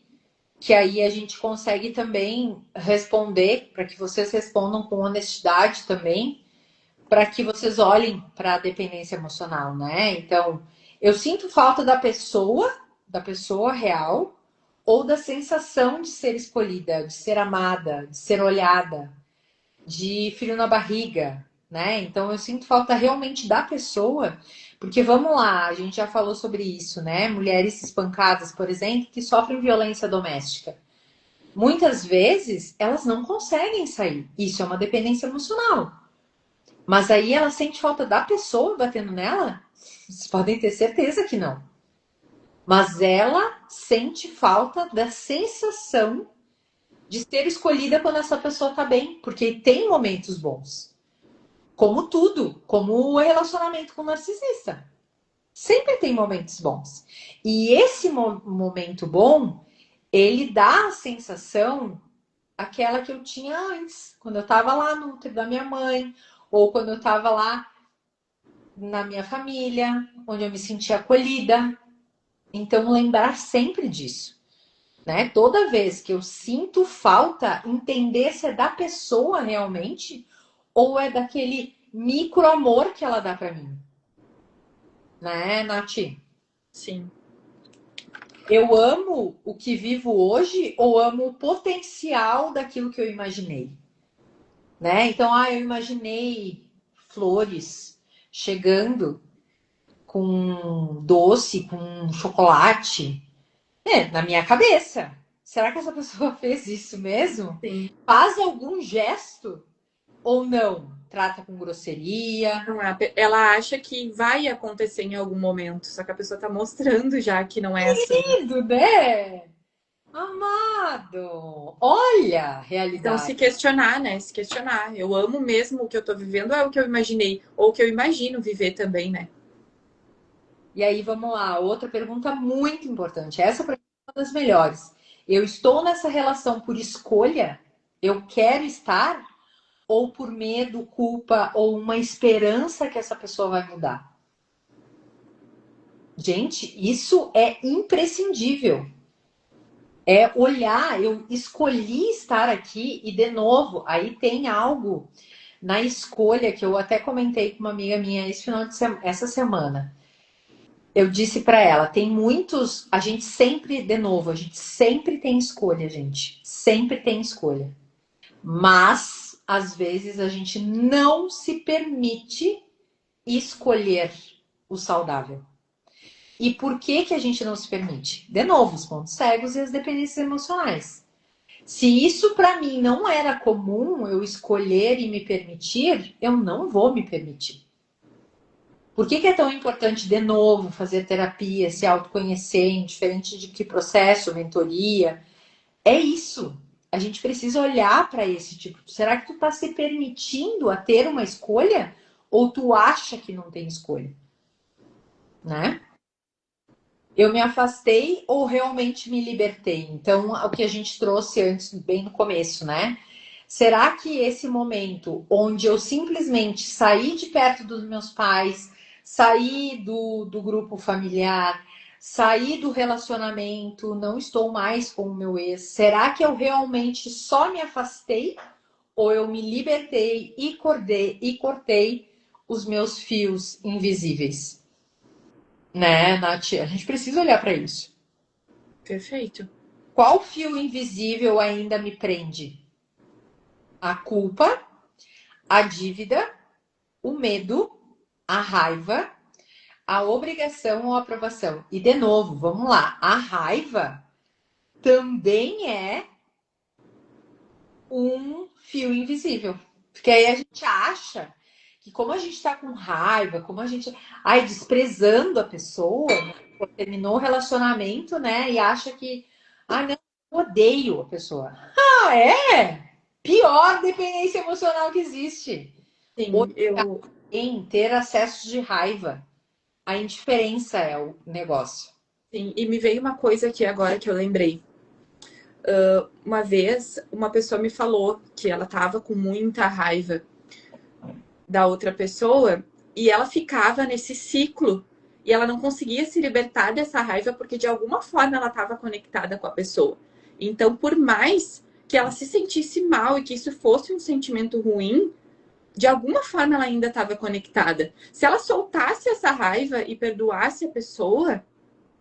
que aí a gente consegue também responder, para que vocês respondam com honestidade também, para que vocês olhem para a dependência emocional, né? Então, eu sinto falta da pessoa real, ou da sensação de ser escolhida, de ser amada, de ser olhada, de frio na barriga, né? Então eu sinto falta realmente da pessoa, porque vamos lá, a gente já falou sobre isso, né? Mulheres espancadas, por exemplo, que sofrem violência doméstica. Muitas vezes elas não conseguem sair. Isso é uma dependência emocional. Mas aí ela sente falta da pessoa batendo nela? Vocês podem ter certeza que não. Mas ela sente falta da sensação de ser escolhida quando essa pessoa tá bem, porque tem momentos bons. Como tudo, como o relacionamento com o narcisista. Sempre tem momentos bons. E esse momento bom, ele dá a sensação aquela que eu tinha antes, quando eu tava lá no útero da minha mãe, ou quando eu tava lá na minha família, onde eu me sentia acolhida. Então, lembrar sempre disso, né? Toda vez que eu sinto falta, entender se é da pessoa realmente ou é daquele micro amor que ela dá para mim, né, Nath? Sim. Eu amo o que vivo hoje ou amo o potencial daquilo que eu imaginei, né? Então, eu imaginei flores chegando com doce, com chocolate. Na minha cabeça. Será que essa pessoa fez isso mesmo? Sim. Faz algum gesto ou não? Trata com grosseria. Não, ela acha que vai acontecer em algum momento, só que a pessoa tá mostrando já que não é assim. Querido, né? Amado, olha a Então, se realidade. questionar, né? Se questionar. Eu amo mesmo o que eu tô vivendo, ou é o que eu imaginei, ou o que eu imagino viver também, né? E aí, vamos lá, outra pergunta muito importante. Essa para mim é uma das melhores. Eu estou nessa relação por escolha? Eu quero estar? Ou por medo, culpa ou uma esperança que essa pessoa vai mudar? Gente, isso é imprescindível. É olhar, eu escolhi estar aqui e, de novo, aí tem algo na escolha que eu até comentei com uma amiga minha essa semana. Eu disse para ela, tem muitos, a gente sempre, de novo, a gente sempre tem escolha, gente. Sempre tem escolha. Mas, às vezes, a gente não se permite escolher o saudável. E por que que a gente não se permite? De novo, os pontos cegos e as dependências emocionais. Se isso para mim não era comum, eu escolher e me permitir, eu não vou me permitir. Por que que é tão importante, de novo, fazer terapia, se autoconhecer, indiferente de que processo, mentoria? É isso. A gente precisa olhar para esse tipo. Será que tu está se permitindo a ter uma escolha? Ou tu acha que não tem escolha? Né? Eu me afastei ou realmente me libertei? Então, o que a gente trouxe antes, bem no começo, né? Será que esse momento onde eu simplesmente saí de perto dos meus pais, saí do grupo familiar, saí do relacionamento, não estou mais com o meu ex, será que eu realmente só me afastei ou eu me libertei e cortei os meus fios invisíveis? Né, Nath? A gente precisa olhar para isso. Perfeito. Qual fio invisível ainda me prende? A culpa, a dívida, o medo, a raiva, a obrigação ou a aprovação. E de novo, vamos lá, a raiva também é um fio invisível. Porque aí a gente acha que como a gente está com raiva, como a gente, ai, desprezando a pessoa, né? Terminou o relacionamento, né? E acha que, ah, não, eu odeio a pessoa. Ah, é? Pior dependência emocional que existe. Sim, Odiar alguém, ter acessos de raiva. A indiferença é o negócio. sim, e me veio uma coisa aqui agora que eu lembrei. Uma vez, uma pessoa me falou que ela tava com muita raiva da outra pessoa e ela ficava nesse ciclo e ela não conseguia se libertar dessa raiva porque de alguma forma ela estava conectada com a pessoa. Então, por mais que ela se sentisse mal e que isso fosse um sentimento ruim, de alguma forma ela ainda estava conectada. Se ela soltasse essa raiva e perdoasse a pessoa,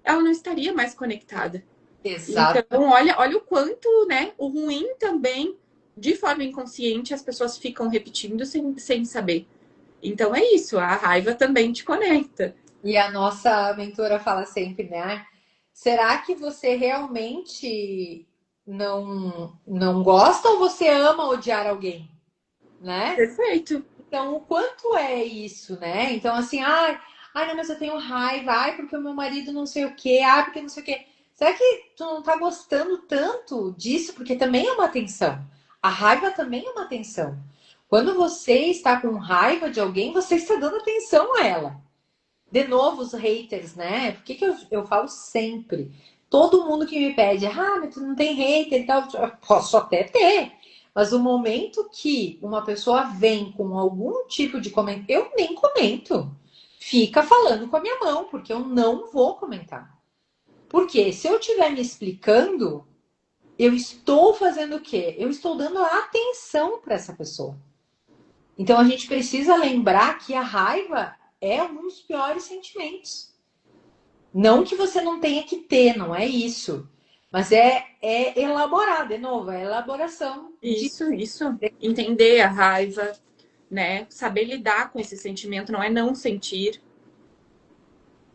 ela não estaria mais conectada. Exato. Então, olha o quanto, né, o ruim também, de forma inconsciente, as pessoas ficam repetindo sem saber. Então é isso, a raiva também te conecta. E a nossa mentora fala sempre, né? Será que você realmente não gosta ou você ama odiar alguém, né? Perfeito. Então, o quanto é isso, né? Então, assim, ai, não, mas eu tenho raiva, ai, porque o meu marido não sei o quê, ai, porque não sei o quê. Será que tu não tá gostando tanto disso? Porque também é uma tensão. A raiva também é uma tensão. Quando você está com raiva de alguém, você está dando atenção a ela. De novo, os haters, né? Por que, que eu falo sempre? Todo mundo que me pede, mas tu não tem hater e tal, eu posso até ter. Mas o momento que uma pessoa vem com algum tipo de comentário, eu nem comento. Fica falando com a minha mão, porque eu não vou comentar. Porque se eu estiver me explicando, eu estou fazendo o quê? Eu estou dando atenção para essa pessoa. Então a gente precisa lembrar que a raiva é um dos piores sentimentos. Não que você não tenha que ter, não é isso. Mas é elaborar, de novo, é elaboração de. Isso. Entender a raiva, né? Saber lidar com esse sentimento, não é não sentir.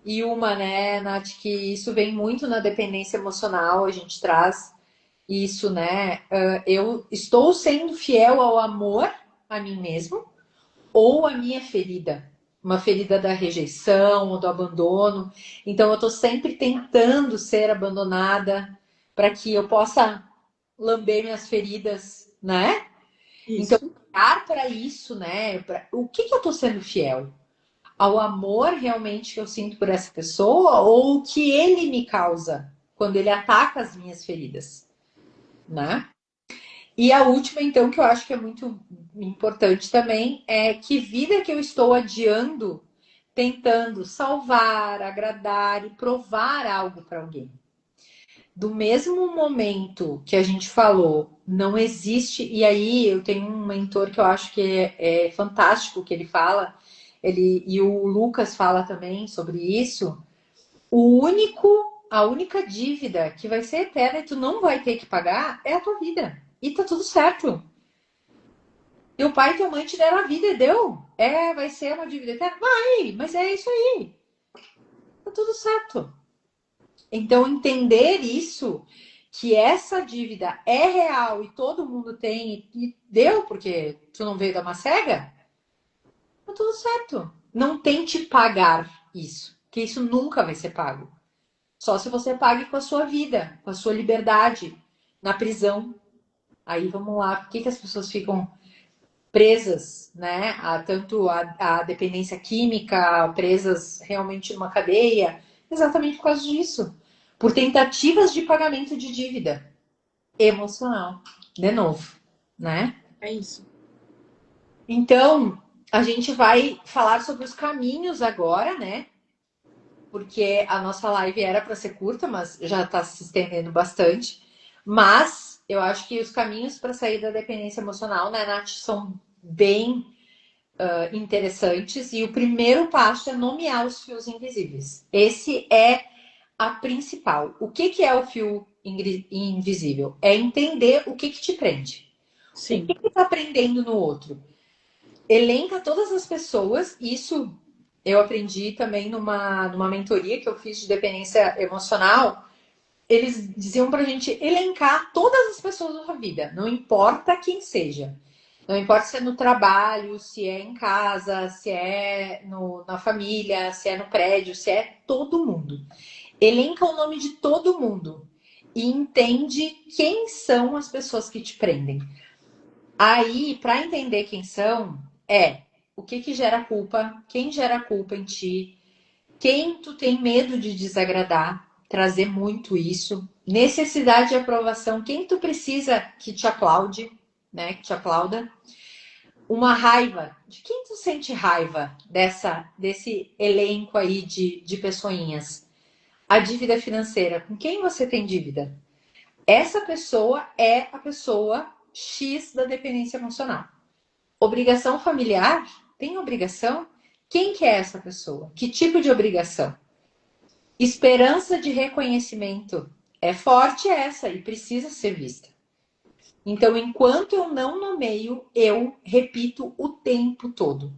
E uma, né, Nath, que isso vem muito na dependência emocional, a gente traz isso, né? Eu estou sendo fiel ao amor a mim mesmo ou a minha ferida? Uma ferida da rejeição ou do abandono. Então, eu estou sempre tentando ser abandonada para que eu possa lamber minhas feridas, né? Então, Isso. olhar para isso, né? O que, que eu estou sendo fiel? Ao amor realmente que eu sinto por essa pessoa ou o que ele me causa quando ele ataca as minhas feridas, né? E a última, então, que eu acho que é muito importante também, é que vida que eu estou adiando, tentando salvar, agradar e provar algo para alguém. Do mesmo momento que a gente falou, não existe. E aí eu tenho um mentor que eu acho que é fantástico que ele fala, e o Lucas fala também sobre isso. A única dívida que vai ser eterna e tu não vai ter que pagar é a tua vida. E tá tudo certo. Teu pai e tua mãe te deram a vida e deu. Vai ser uma dívida eterna? Vai, mas é isso aí. Tá tudo certo. Então, entender isso, que essa dívida é real e todo mundo tem, e deu, porque tu não veio da uma cega, tá tudo certo. Não tente pagar isso, que isso nunca vai ser pago. Só se você pague com a sua vida, com a sua liberdade, na prisão. Aí vamos lá, por que, que as pessoas ficam presas, né? Tanto a dependência química, presas realmente numa cadeia, exatamente por causa disso. Por tentativas de pagamento de dívida emocional, de novo, né? É isso. Então, a gente vai falar sobre os caminhos agora, né? Porque a nossa live era para ser curta, mas já está se estendendo bastante. Mas eu acho que os caminhos para sair da dependência emocional, né, Nath, são bem interessantes. E o primeiro passo é nomear os fios invisíveis. Esse é a principal. O que, que é o fio invisível? É entender o que te prende. O Sim. que está prendendo no outro? Elenca todas as pessoas, isso eu aprendi também numa mentoria que eu fiz de dependência emocional. Eles diziam pra gente elencar todas as pessoas da sua vida, não importa quem seja. Não importa se é no trabalho, se é em casa, se é na família, se é no prédio, se é todo mundo. Elenca o nome de todo mundo e entende quem são as pessoas que te prendem. Aí, para entender quem são, o que gera culpa, quem gera culpa em ti, quem tu tem medo de desagradar, trazer muito isso, necessidade de aprovação, quem tu precisa que te aplaude, né, que te aplauda, uma raiva, de quem tu sente raiva desse elenco aí de pessoinhas, a dívida financeira, com quem você tem dívida? Essa pessoa é a pessoa X da dependência emocional. Obrigação familiar? Tem obrigação? Quem que é essa pessoa? Que tipo de obrigação? Esperança de reconhecimento. É forte essa e precisa ser vista. Então, enquanto eu não nomeio, eu repito o tempo todo.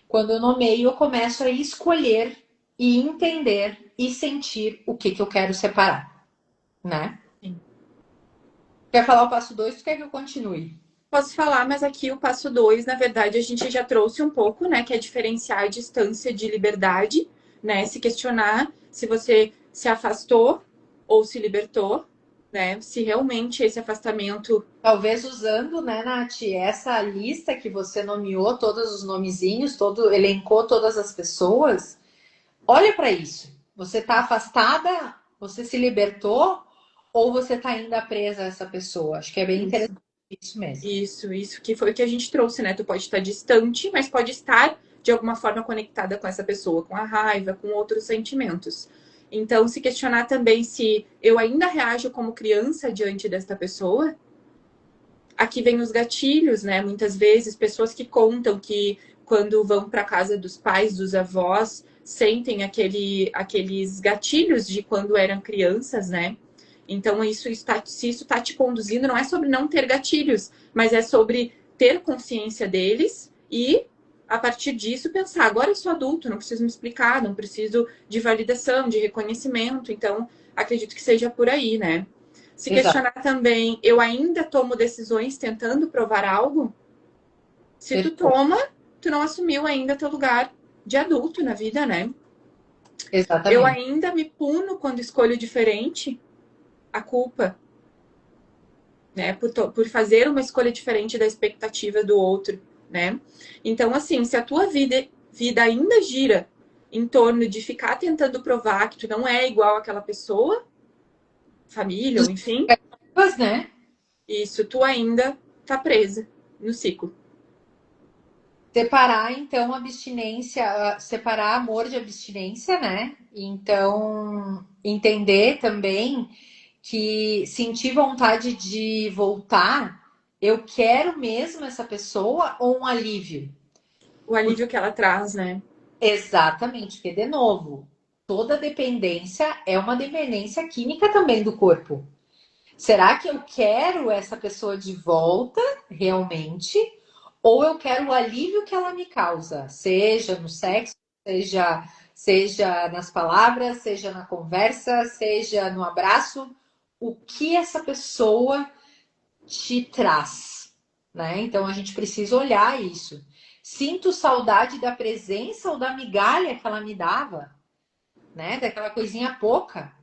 Quando eu nomeio, eu começo a escolher e entender e sentir o que eu quero separar, né? Sim. Quer falar o passo 2? Tu quer que eu continue? Posso falar, mas aqui o passo 2, na verdade, a gente já trouxe um pouco, né? Que é diferenciar a distância de liberdade, né? Se questionar se você se afastou ou se libertou, né? Se realmente esse afastamento. Talvez usando, né, Nath, essa lista que você nomeou, todos os nomezinhos, elencou todas as pessoas. Olha para isso. Você está afastada? Você se libertou? Ou você está ainda presa a essa pessoa? Acho que é bem Isso, interessante isso mesmo. isso que foi o que a gente trouxe, né? Tu pode estar distante, mas pode estar de alguma forma conectada com essa pessoa, com a raiva, com outros sentimentos. Então, se questionar também se eu ainda reajo como criança diante desta pessoa. Aqui vem os gatilhos, né? Muitas vezes, pessoas que contam que quando vão para casa dos pais, dos avós, sentem aqueles gatilhos de quando eram crianças, né? Então, se isso está te conduzindo, não é sobre não ter gatilhos, mas é sobre ter consciência deles e, a partir disso, pensar: agora eu sou adulto, não preciso me explicar, não preciso de validação, de reconhecimento. Então, acredito que seja por aí, né? Se Exato. questionar também, eu ainda tomo decisões tentando provar algo? Se tu Perfeito. toma, tu não assumiu ainda teu lugar de adulto na vida, né? Eu Exatamente. ainda me puno quando escolho diferente, a culpa, né? Por fazer uma escolha diferente da expectativa do outro, né? Então, assim, se a tua vida ainda gira em torno de ficar tentando provar que tu não é igual àquela pessoa, família, ou enfim, Justificativas, né? isso tu ainda tá presa no ciclo. Separar, então, abstinência, separar amor de abstinência, né? Então, entender também que sentir vontade de voltar, eu quero mesmo essa pessoa ou um alívio? O alívio que ela traz, né? Exatamente, porque, de novo, toda dependência é uma dependência química também do corpo. Será que eu quero essa pessoa de volta realmente? Ou eu quero o alívio que ela me causa? Seja no sexo, seja nas palavras, seja na conversa, seja no abraço. O que essa pessoa te traz, né? Então a gente precisa olhar isso. Sinto saudade da presença ou da migalha que ela me dava, né? Daquela coisinha pouca.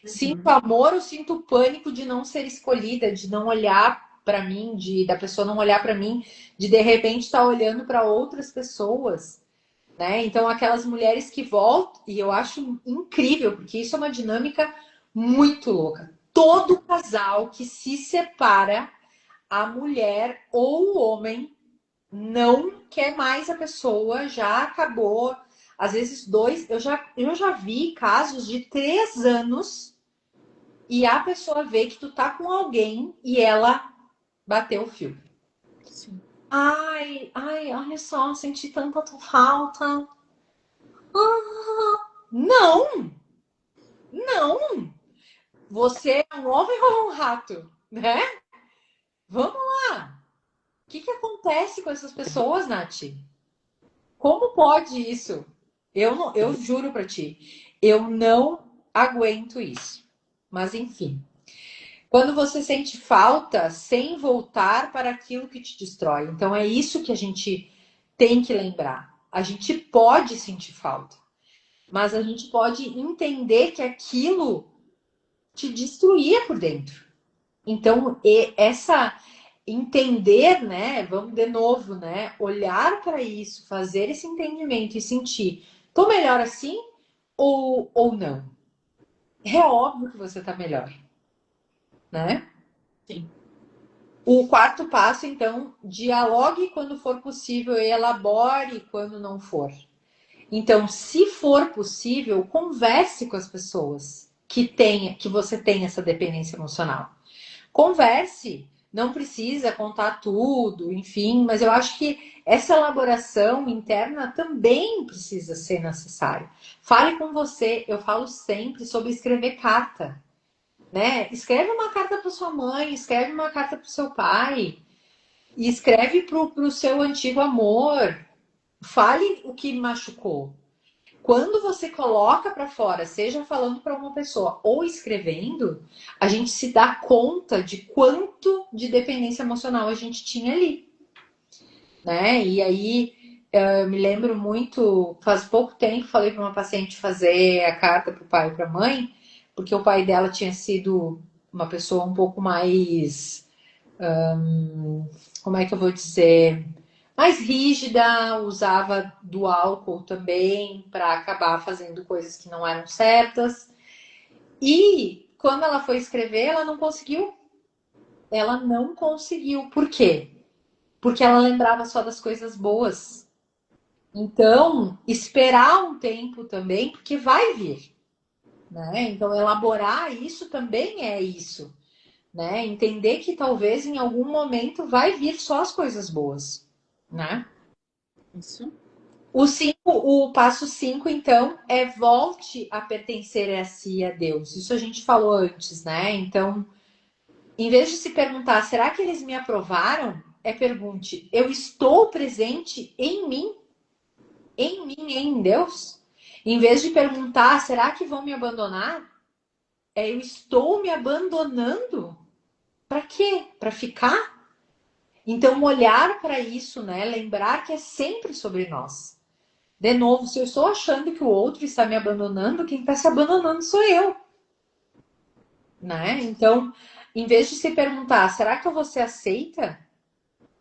Sinto Uhum. amor ou sinto pânico de não ser escolhida, de não olhar para mim, da pessoa não olhar para mim, de repente estar olhando para outras pessoas, né? Então aquelas mulheres que voltam, e eu acho incrível, porque isso é uma dinâmica muito louca. Todo casal que se separa, a mulher ou o homem não quer mais a pessoa, já acabou. Às vezes, eu já vi casos de 3 anos e a pessoa vê que tu tá com alguém e ela bateu o fio. Sim. Ai, olha só, senti tanta tua falta. Não, não. Você é um homem ou um rato, né? Vamos lá. O que acontece com essas pessoas, Nath? Como pode isso? Eu juro pra ti, eu não aguento isso. Mas enfim. Quando você sente falta sem voltar para aquilo que te destrói. Então é isso que a gente tem que lembrar. A gente pode sentir falta, mas a gente pode entender que aquilo te destruía por dentro. Então, essa entender, né? Vamos de novo, né? Olhar para isso, fazer esse entendimento e sentir, tô melhor assim ou não? É óbvio que você tá melhor, né? Sim. O quarto passo, então, dialogue quando for possível e elabore quando não for. Então, se for possível, converse com as pessoas que você tem essa dependência emocional. Converse, não precisa contar tudo, enfim, mas eu acho que essa elaboração interna também precisa ser necessária. Fale com você, eu falo sempre sobre escrever carta, né? Escreve uma carta para sua mãe, escreve uma carta para o seu pai, e escreve para o seu antigo amor. Fale o que machucou. Quando você coloca para fora, seja falando para uma pessoa ou escrevendo, a gente se dá conta de quanto de dependência emocional a gente tinha ali, né? E aí eu me lembro muito, faz pouco tempo, falei para uma paciente fazer a carta para o pai e para a mãe, porque o pai dela tinha sido uma pessoa um pouco mais, como é que eu vou dizer, mais rígida, usava do álcool também para acabar fazendo coisas que não eram certas. E quando ela foi escrever, ela não conseguiu. Ela não conseguiu. Por quê? Porque ela lembrava só das coisas boas. Então, esperar um tempo também, porque vai vir, né? Então, elaborar isso também é isso, né? Entender que talvez em algum momento vai vir só as coisas boas, né? Isso. O passo 5, então, é volte a pertencer a si e a Deus. Isso a gente falou antes, né? Então, em vez de se perguntar, será que eles me aprovaram? É pergunte, eu estou presente em mim, em Deus? Em vez de perguntar, será que vão me abandonar? É, eu estou me abandonando? Para quê? Para ficar? Então, olhar para isso, né? Lembrar que é sempre sobre nós. De novo, se eu estou achando que o outro está me abandonando, quem está se abandonando sou eu, né? Então, em vez de se perguntar, será que você aceita?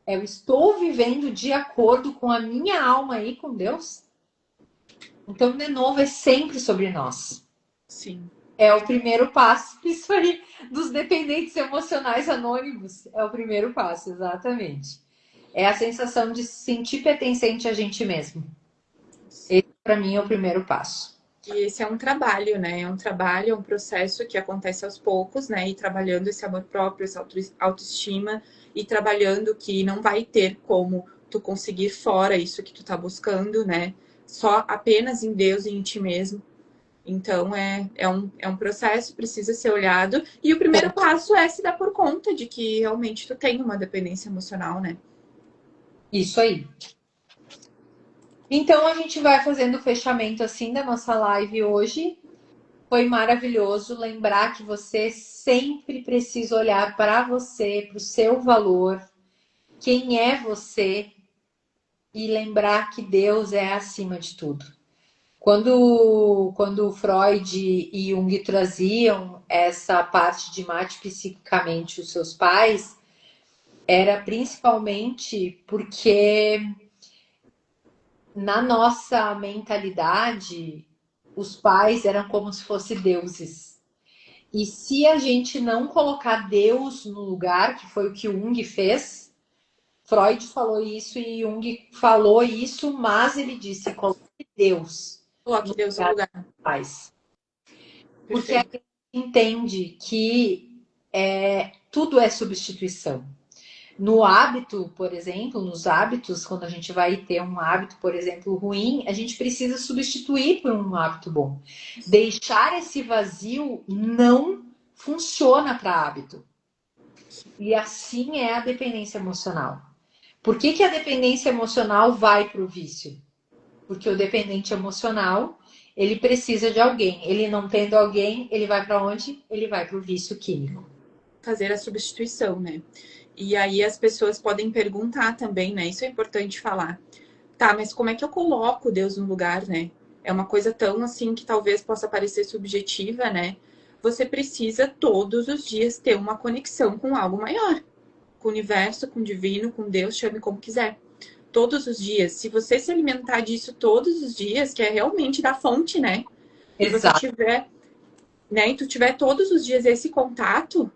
Eu estou vivendo de acordo com a minha alma e com Deus? Então, de novo, é sempre sobre nós. Sim. É o primeiro passo, isso aí, dos dependentes emocionais anônimos. É o primeiro passo, exatamente. É a sensação de se sentir pertencente a gente mesmo. Esse, para mim, é o primeiro passo. E esse é um trabalho, né? É um trabalho, é um processo que acontece aos poucos, né? E trabalhando esse amor próprio, essa autoestima, e trabalhando que não vai ter como tu conseguir fora isso que tu tá buscando, né? Só apenas em Deus e em ti mesmo. Então é um processo, precisa ser olhado. E o primeiro passo é se dar por conta de que realmente tu tem uma dependência emocional, né? Isso aí. Então a gente vai fazendo o fechamento assim da nossa live hoje. Foi maravilhoso lembrar que você sempre precisa olhar para você, para o seu valor, quem é você e lembrar que Deus é acima de tudo. Quando Freud e Jung traziam essa parte de mate psiquicamente os seus pais, era principalmente porque na nossa mentalidade os pais eram como se fossem deuses. E se a gente não colocar Deus no lugar, que foi o que Jung fez, Freud falou isso e Jung falou isso, mas ele disse: coloque Deus Coloque no Deus no lugar lugar. dos pais. Porque a Perfeito. gente entende que tudo é substituição. No hábito, por exemplo, nos hábitos, quando a gente vai ter um hábito, por exemplo, ruim, a gente precisa substituir por um hábito bom. Deixar esse vazio não funciona para hábito. E assim é a dependência emocional. Por que a dependência emocional vai para o vício? Porque o dependente emocional, ele precisa de alguém. Ele não tendo alguém, ele vai para onde? Ele vai para o vício químico. Fazer a substituição, né? E aí as pessoas podem perguntar também, né? Isso é importante falar. Tá, mas como é que eu coloco Deus no lugar, né? É uma coisa tão assim que talvez possa parecer subjetiva, né? Você precisa todos os dias ter uma conexão com algo maior, com o universo, com o divino, com Deus, chame como quiser. Todos os dias. Se você se alimentar disso todos os dias, que é realmente da fonte, né? E você Exato. tiver, né? E tu tiver todos os dias esse contato,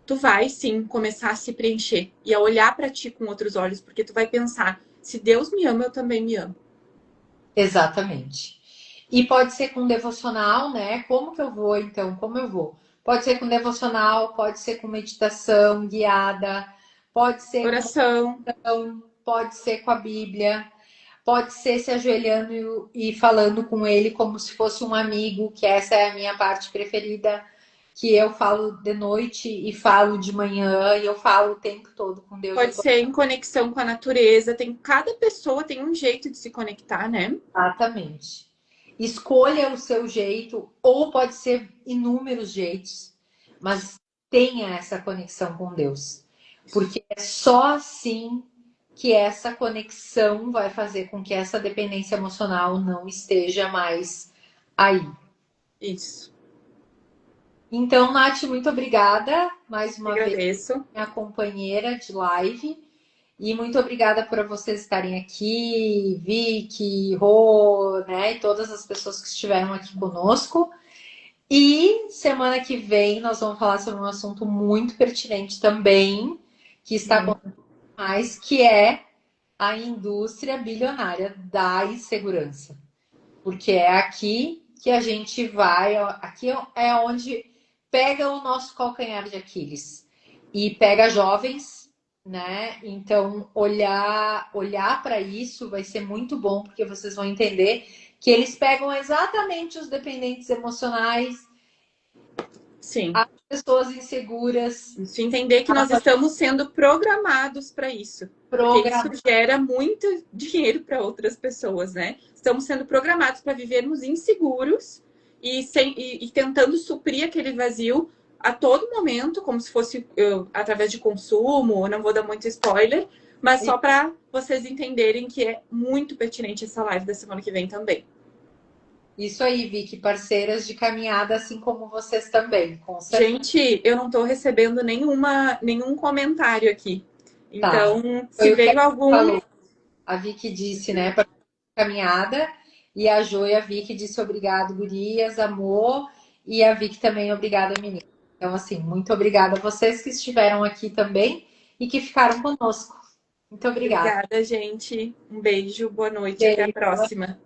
tu vai sim começar a se preencher e a olhar para ti com outros olhos, porque tu vai pensar, se Deus me ama, eu também me amo. Exatamente. E pode ser com devocional, né? Como que eu vou, então? Como eu vou? Pode ser com devocional, pode ser com meditação guiada, pode ser com Oração, oração, pode ser com a Bíblia, pode ser se ajoelhando e falando com ele como se fosse um amigo, que essa é a minha parte preferida, que eu falo de noite e falo de manhã e eu falo o tempo todo com Deus. Eu pode tô ser em conexão com a natureza. Tem, cada pessoa tem um jeito de se conectar, né? exatamente. Escolha o seu jeito, ou pode ser inúmeros jeitos, mas tenha essa conexão com Deus. Porque é só assim que essa conexão vai fazer com que essa dependência emocional não esteja mais aí. Isso. Então, Nath, muito obrigada mais Eu uma vez, agradeço. minha companheira de live. E muito obrigada por vocês estarem aqui, Vicky, Rô, né, e todas as pessoas que estiveram aqui conosco. E semana que vem nós vamos falar sobre um assunto muito pertinente também, que está acontecendo mais, que é a indústria bilionária da insegurança. Porque é aqui que a gente vai, aqui é onde pega o nosso calcanhar de Aquiles e pega jovens, né? Então olhar para isso vai ser muito bom porque vocês vão entender que eles pegam exatamente os dependentes emocionais, Sim. as pessoas inseguras, Isso, entender que nós estamos sendo programados para isso. Porque isso programar. gera muito dinheiro para outras pessoas, né? Estamos sendo programados para vivermos inseguros e tentando suprir aquele vazio a todo momento, como se fosse através de consumo, não vou dar muito spoiler, mas só para vocês entenderem que é muito pertinente essa live da semana que vem também. Isso aí, Vicky, parceiras de caminhada, assim como vocês também, com certeza. Gente, eu não estou recebendo nenhum comentário aqui. Tá. Então, se Foi o que a veio Vicky algum, falou. A Vicky disse, né, para caminhada, e a Jo e a Vicky disse obrigado, gurias, amor, e a Vicky também obrigada, menina. Então, assim, muito obrigada a vocês que estiveram aqui também e que ficaram conosco. Muito obrigada. obrigada, gente. Um beijo, boa noite, até a Beijo. próxima.